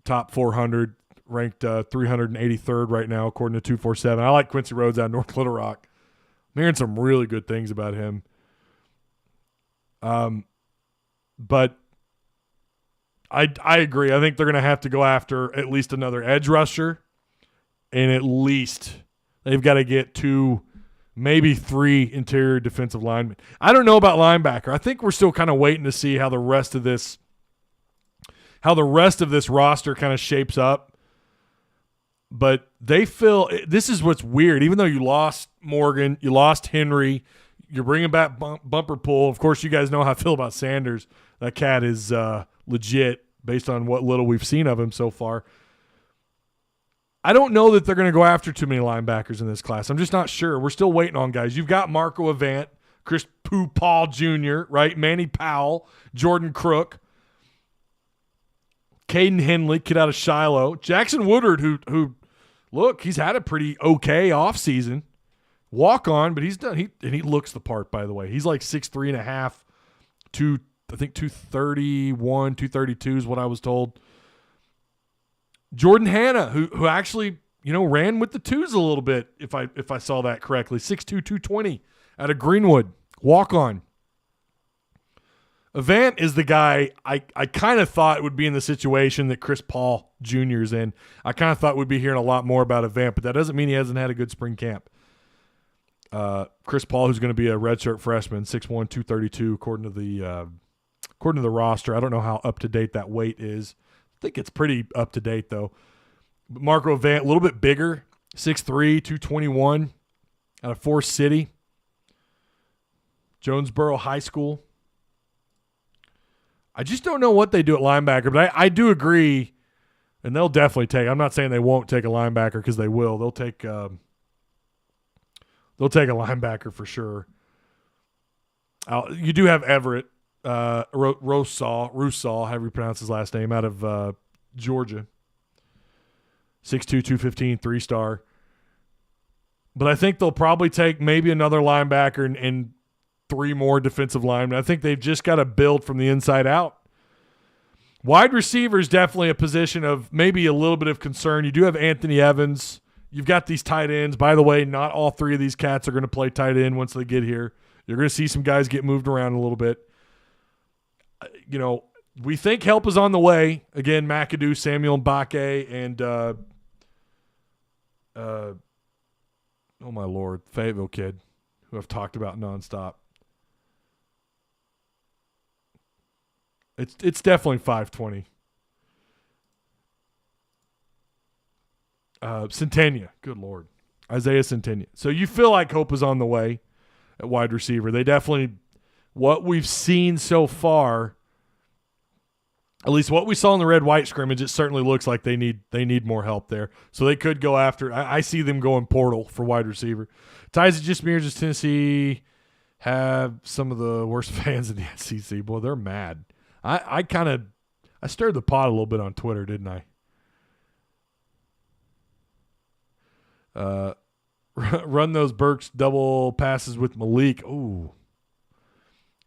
top 400. Ranked 383rd right now, according to 247. I like Quincy Rhodes out of North Little Rock. I'm hearing some really good things about him. But I agree. I think they're going to have to go after at least another edge rusher, and at least they've got to get 2, maybe 3 interior defensive linemen. I don't know about linebacker. I think we're still kind of waiting to see how the rest of this roster kind of shapes up. But they feel – this is what's weird. Even though you lost Morgan, you lost Henry, you're bringing back Bumper Pool. Of course, you guys know how I feel about Sanders. That cat is legit based on what little we've seen of him so far. I don't know that they're going to go after too many linebackers in this class. I'm just not sure. We're still waiting on guys. You've got Marco Avant, Chris Pooh Paul Jr., right? Manny Powell, Jordan Crook, Caden Henley, kid out of Shiloh, Jackson Woodard, who look, he's had a pretty okay offseason. Walk on, but he's done. He looks the part, by the way. He's like 6'3.5", I think 231, 232 is what I was told. Jordan Hanna, who actually, ran with the twos a little bit, if I saw that correctly. 6'2", 220 out of Greenwood. Walk on. Avant is the guy I kind of thought would be in the situation that Chris Paul Jr. is in. I kind of thought we'd be hearing a lot more about Avant, but that doesn't mean he hasn't had a good spring camp. Chris Paul, who's going to be a redshirt freshman, 6'1", 232, according to the roster. I don't know how up-to-date that weight is. I think it's pretty up-to-date, though. But Marco Avant, a little bit bigger, 6'3", 221, out of Forest City, Jonesboro High School. I just don't know what they do at linebacker, but I do agree, and they'll definitely take – I'm not saying they won't take a linebacker because they will. They'll take a linebacker for sure. You do have Everett, Russaw, however you pronounce his last name, out of Georgia. 6'2", 215, 3-star. But I think they'll probably take maybe another linebacker and 3 more defensive linemen. I think they've just got to build from the inside out. Wide receiver is definitely a position of maybe a little bit of concern. You do have Anthony Evans. You've got these tight ends. By the way, not all 3 of these cats are going to play tight end once they get here. You're going to see some guys get moved around a little bit. We think help is on the way. Again, McAdoo, Samuel Mbake, and oh my Lord, Fayetteville kid, who I've talked about nonstop. It's definitely 520. Centennia, good Lord. Isaiah Centennia. So you feel like hope is on the way at wide receiver. They definitely, what we've seen so far, at least what we saw in the red-white scrimmage, it certainly looks like they need more help there. So they could go after. I see them going portal for wide receiver. Ties it just mirrors as Tennessee have some of the worst fans in the SEC. Boy, they're mad. I stirred the pot a little bit on Twitter, didn't I? Run those Burks double passes with Malik. Ooh.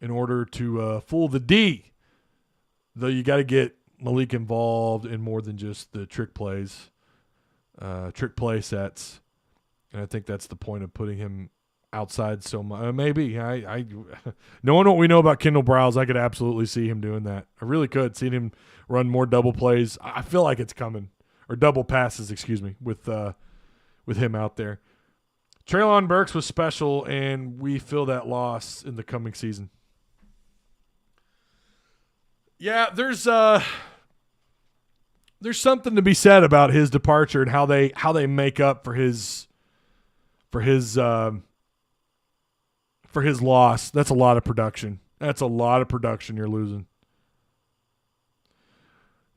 In order to fool the D. Though you got to get Malik involved in more than just the trick plays, trick play sets. And I think that's the point of putting him outside so much. Maybe. Knowing what we know about Kendall Browse, I could absolutely see him doing that. I really could. Seeing him run more double plays. I feel like it's coming. Or double passes, excuse me, with him out there. Treylon Burks was special, and we feel that loss in the coming season. Yeah, there's something to be said about his departure and how they make up for his loss. That's a lot of production. That's a lot of production you're losing.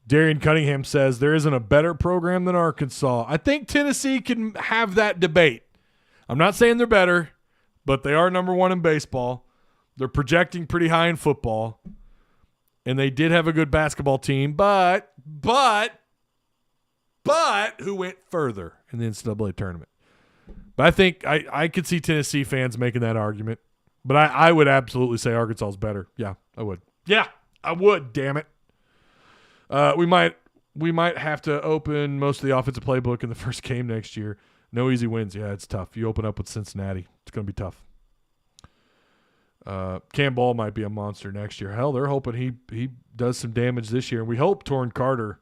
Darian Cunningham says there isn't a better program than Arkansas. I think Tennessee can have that debate. I'm not saying they're better, but they are number one in baseball. They're projecting pretty high in football. And they did have a good basketball team, but who went further in the NCAA tournament? But I think I could see Tennessee fans making that argument. But I would absolutely say Arkansas is better. Yeah, I would. Yeah, I would, damn it. We might have to open most of the offensive playbook in the first game next year. No easy wins. Yeah, it's tough. You open up with Cincinnati. It's going to be tough. Cam Ball might be a monster next year. Hell, they're hoping he does some damage this year. And we hope Torrin Carter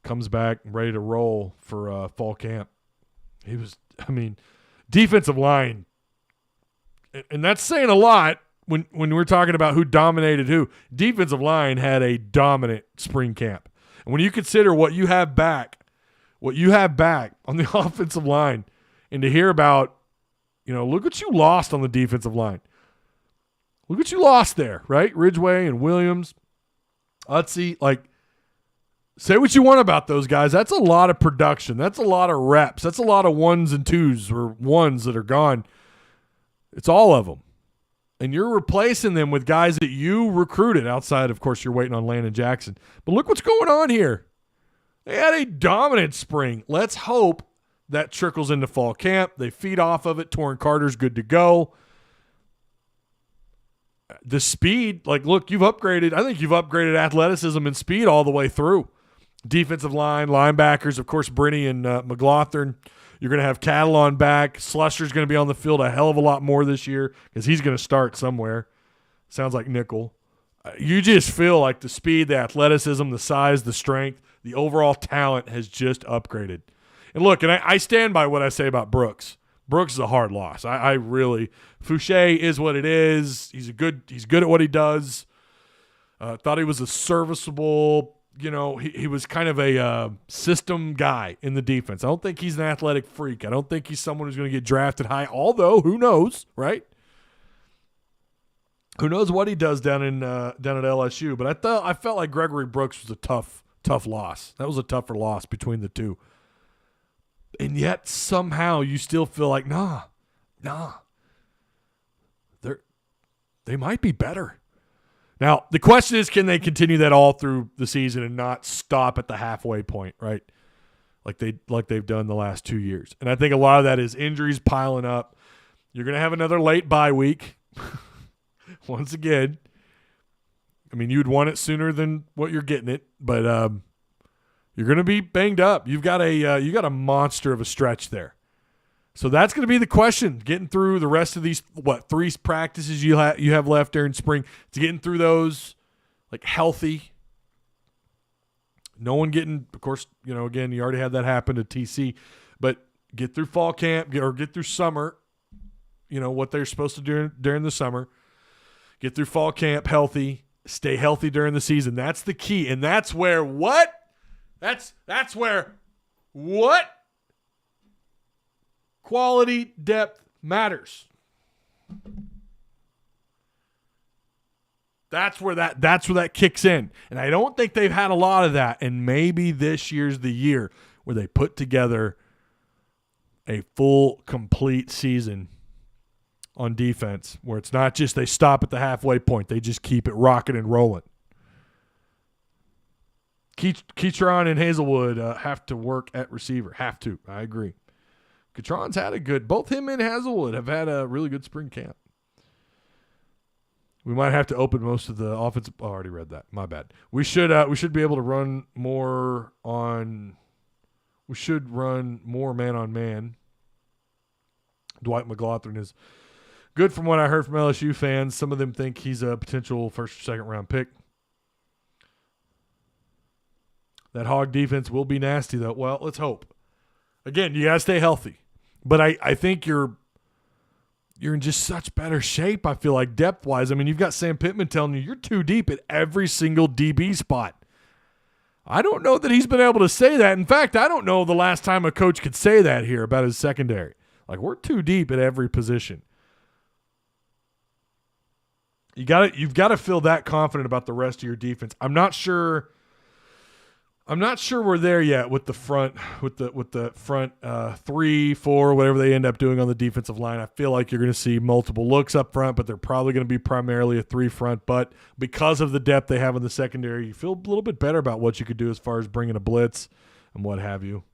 comes back ready to roll for fall camp. Defensive line. And that's saying a lot when we're talking about who dominated who. Defensive line had a dominant spring camp. And when you consider what you have back on the offensive line, and to hear about, look what you lost on the defensive line. Look what you lost there, right? Ridgeway and Williams, Utsi. Say what you want about those guys. That's a lot of production. That's a lot of reps. That's a lot of ones and twos or ones that are gone. It's all of them. And you're replacing them with guys that you recruited outside. Of course, you're waiting on Landon Jackson. But look what's going on here. They had a dominant spring. Let's hope that trickles into fall camp. They feed off of it. Torrin Carter's good to go. The speed, look, you've upgraded. I think you've upgraded athleticism and speed all the way through. Defensive line, linebackers, of course, Brinney and McLaughlin. You're going to have Catalon back. Slusher's going to be on the field a hell of a lot more this year because he's going to start somewhere. Sounds like nickel. You just feel like the speed, the athleticism, the size, the strength, the overall talent has just upgraded. And look, and I stand by what I say about Brooks. Brooks is a hard loss. I really – Fouché is what it is. He's good at what he does. Thought he was a serviceable – he was kind of a system guy in the defense. I don't think he's an athletic freak. I don't think he's someone who's going to get drafted high, although who knows, right? Who knows what he does down at LSU. But I felt like Gregory Brooks was a tough loss. That was a tougher loss between the two. And yet somehow you still feel like, nah. They might be better. Now, the question is, can they continue that all through the season and not stop at the halfway point, right? Like they've done the last 2 years. And I think a lot of that is injuries piling up. You're going to have another late bye week. Once again, you'd want it sooner than what you're getting it, but you're going to be banged up. You've got a monster of a stretch there. So that's going to be the question, getting through the rest of these, 3 practices you have left during spring, to getting through those, healthy. No one getting, of course, again, you already had that happen to TC, but get through fall camp or get through summer, what they're supposed to do during the summer. Get through fall camp healthy, stay healthy during the season. That's the key. And that's where what? That's where what? Quality depth matters. That's where that kicks in. And I don't think they've had a lot of that. And maybe this year's the year where they put together a full, complete season on defense, where it's not just they stop at the halfway point. They just keep it rocking and rolling. Keatron and Hazelwood have to work at receiver. Have to. I agree. Keatron's had both him and Hazelwood have had a really good spring camp. We might have to open most of the offensive. I already read that. My bad. We should be able to run more on. We should run more man on man. Dwight McLaughlin is good from what I heard from LSU fans. Some of them think he's a potential first or second round pick. That Hog defense will be nasty, though. Well, let's hope. Again, you got to stay healthy. But I think you're in just such better shape, I feel like, depth-wise. You've got Sam Pittman telling you you're too deep at every single DB spot. I don't know that he's been able to say that. In fact, I don't know the last time a coach could say that here about his secondary. We're too deep at every position. You've got to feel that confident about the rest of your defense. I'm not sure we're there yet with the front 3, 4, whatever they end up doing on the defensive line. I feel like you're going to see multiple looks up front, but they're probably going to be primarily a 3 front. But because of the depth they have in the secondary, you feel a little bit better about what you could do as far as bringing a blitz and what have you.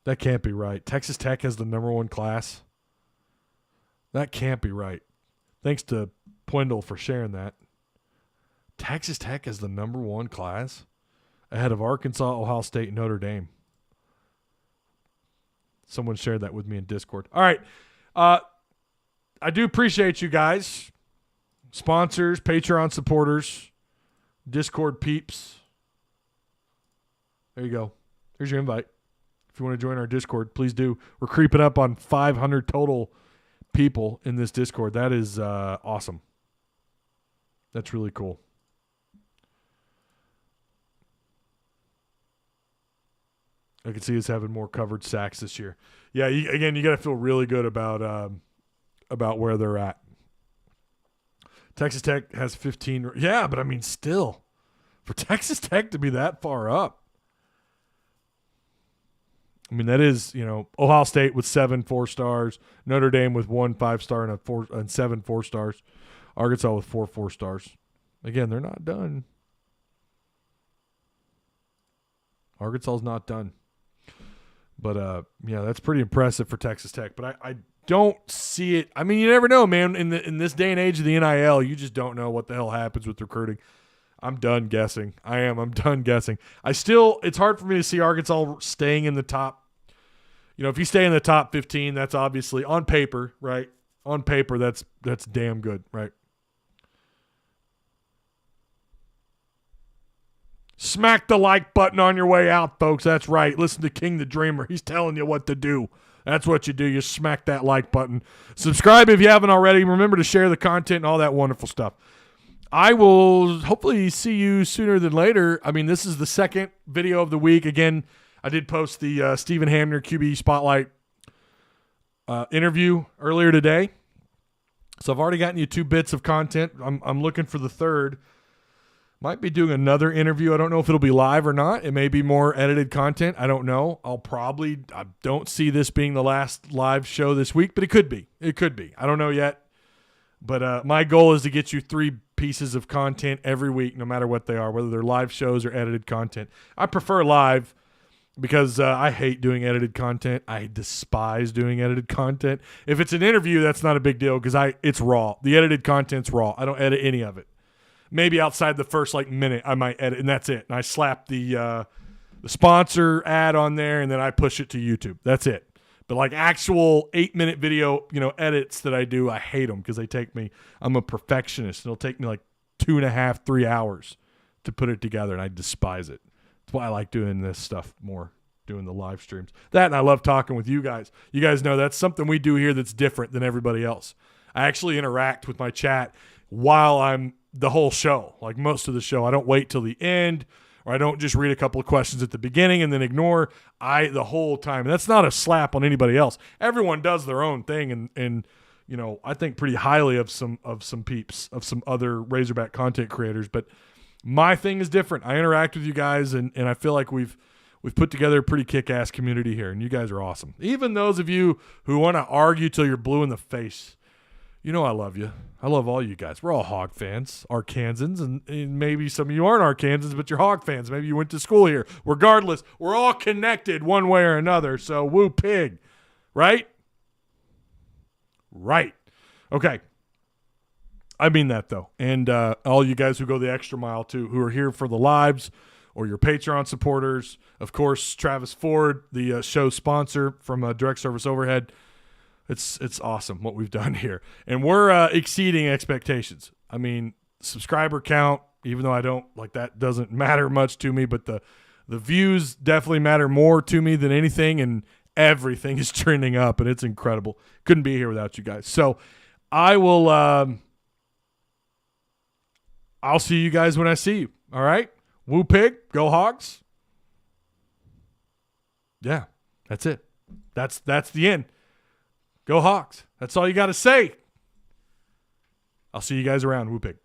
That can't be right. Texas Tech has the number 1 class. That can't be right. Thanks to Pwendell for sharing that. Texas Tech has the number 1 class ahead of Arkansas, Ohio State, and Notre Dame. Someone shared that with me in Discord. All right. I do appreciate you guys. Sponsors, Patreon supporters, Discord peeps. There you go. Here's your invite. If you want to join our Discord, please do. We're creeping up on 500 total people in this Discord. That is awesome. That's really cool. I can see us having more covered sacks this year. Yeah, you got to feel really good about where they're at. Texas Tech has 15. Yeah, but I mean, still, for Texas Tech to be that far up. I mean, that is, Ohio State with 7 4-stars, Notre Dame with 1 5-star and 7 4-stars, Arkansas with 4 4-stars. Again, they're not done. Arkansas's not done. But, that's pretty impressive for Texas Tech. But I don't see it. I mean, you never know, man. In this day and age of the NIL, you just don't know what the hell happens with recruiting. I'm done guessing. I'm done guessing. It's hard for me to see Arkansas staying in the top. If you stay in the top 15, that's obviously on paper, right? On paper, that's damn good, right? Smack the like button on your way out, folks. That's right. Listen to King the Dreamer. He's telling you what to do. That's what you do. You smack that like button. Subscribe if you haven't already. Remember to share the content and all that wonderful stuff. I will hopefully see you sooner than later. I mean, this is the second video of the week. Again, I did post the Stephen Hamner QB Spotlight interview earlier today. So I've already gotten you 2 bits of content. I'm looking for the third. Might be doing another interview. I don't know if it'll be live or not. It may be more edited content. I don't know. I don't see this being the last live show this week, but it could be. It could be. I don't know yet. But my goal is to get you 3 pieces of content every week, no matter what they are, whether they're live shows or edited content. I prefer live because I hate doing edited content. I despise doing edited content. If it's an interview, that's not a big deal because it's raw. The edited content's raw. I don't edit any of it. Maybe outside the first minute, I might edit, and that's it. And I slap the sponsor ad on there, and then I push it to YouTube. That's it. But actual 8-minute video, edits that I do, I hate them because they take me. I'm a perfectionist. It'll take me 2.5, 3 hours to put it together, and I despise it. That's why I like doing this stuff more, doing the live streams. That, and I love talking with you guys. You guys know that's something we do here that's different than everybody else. I actually interact with my chat while I'm the whole show, most of the show. I don't wait till the end. Or I don't just read a couple of questions at the beginning and then ignore the whole time. And that's not a slap on anybody else. Everyone does their own thing, and I think pretty highly of some peeps, of some other Razorback content creators. But my thing is different. I interact with you guys, and I feel like we've put together a pretty kick-ass community here, and you guys are awesome. Even those of you who want to argue till you're blue in the face. I love you. I love all you guys. We're all Hog fans, Arkansans, and maybe some of you aren't Arkansans, but you're Hog fans. Maybe you went to school here. Regardless, we're all connected one way or another, so woo pig. Right? Right. Okay. I mean that, though. And all you guys who go the extra mile, too, who are here for the lives or your Patreon supporters. Of course, Travis Ford, the show sponsor from Direct Service Overhead. It's awesome what we've done here. And we're exceeding expectations. I mean, subscriber count, even though I don't, that doesn't matter much to me, but the views definitely matter more to me than anything, and everything is trending up, and it's incredible. Couldn't be here without you guys. So I will I'll see you guys when I see you. All right? Woo pig, go Hogs. Yeah, that's it. That's the end. Go Hawks. That's all you got to say. I'll see you guys around. Whoopig.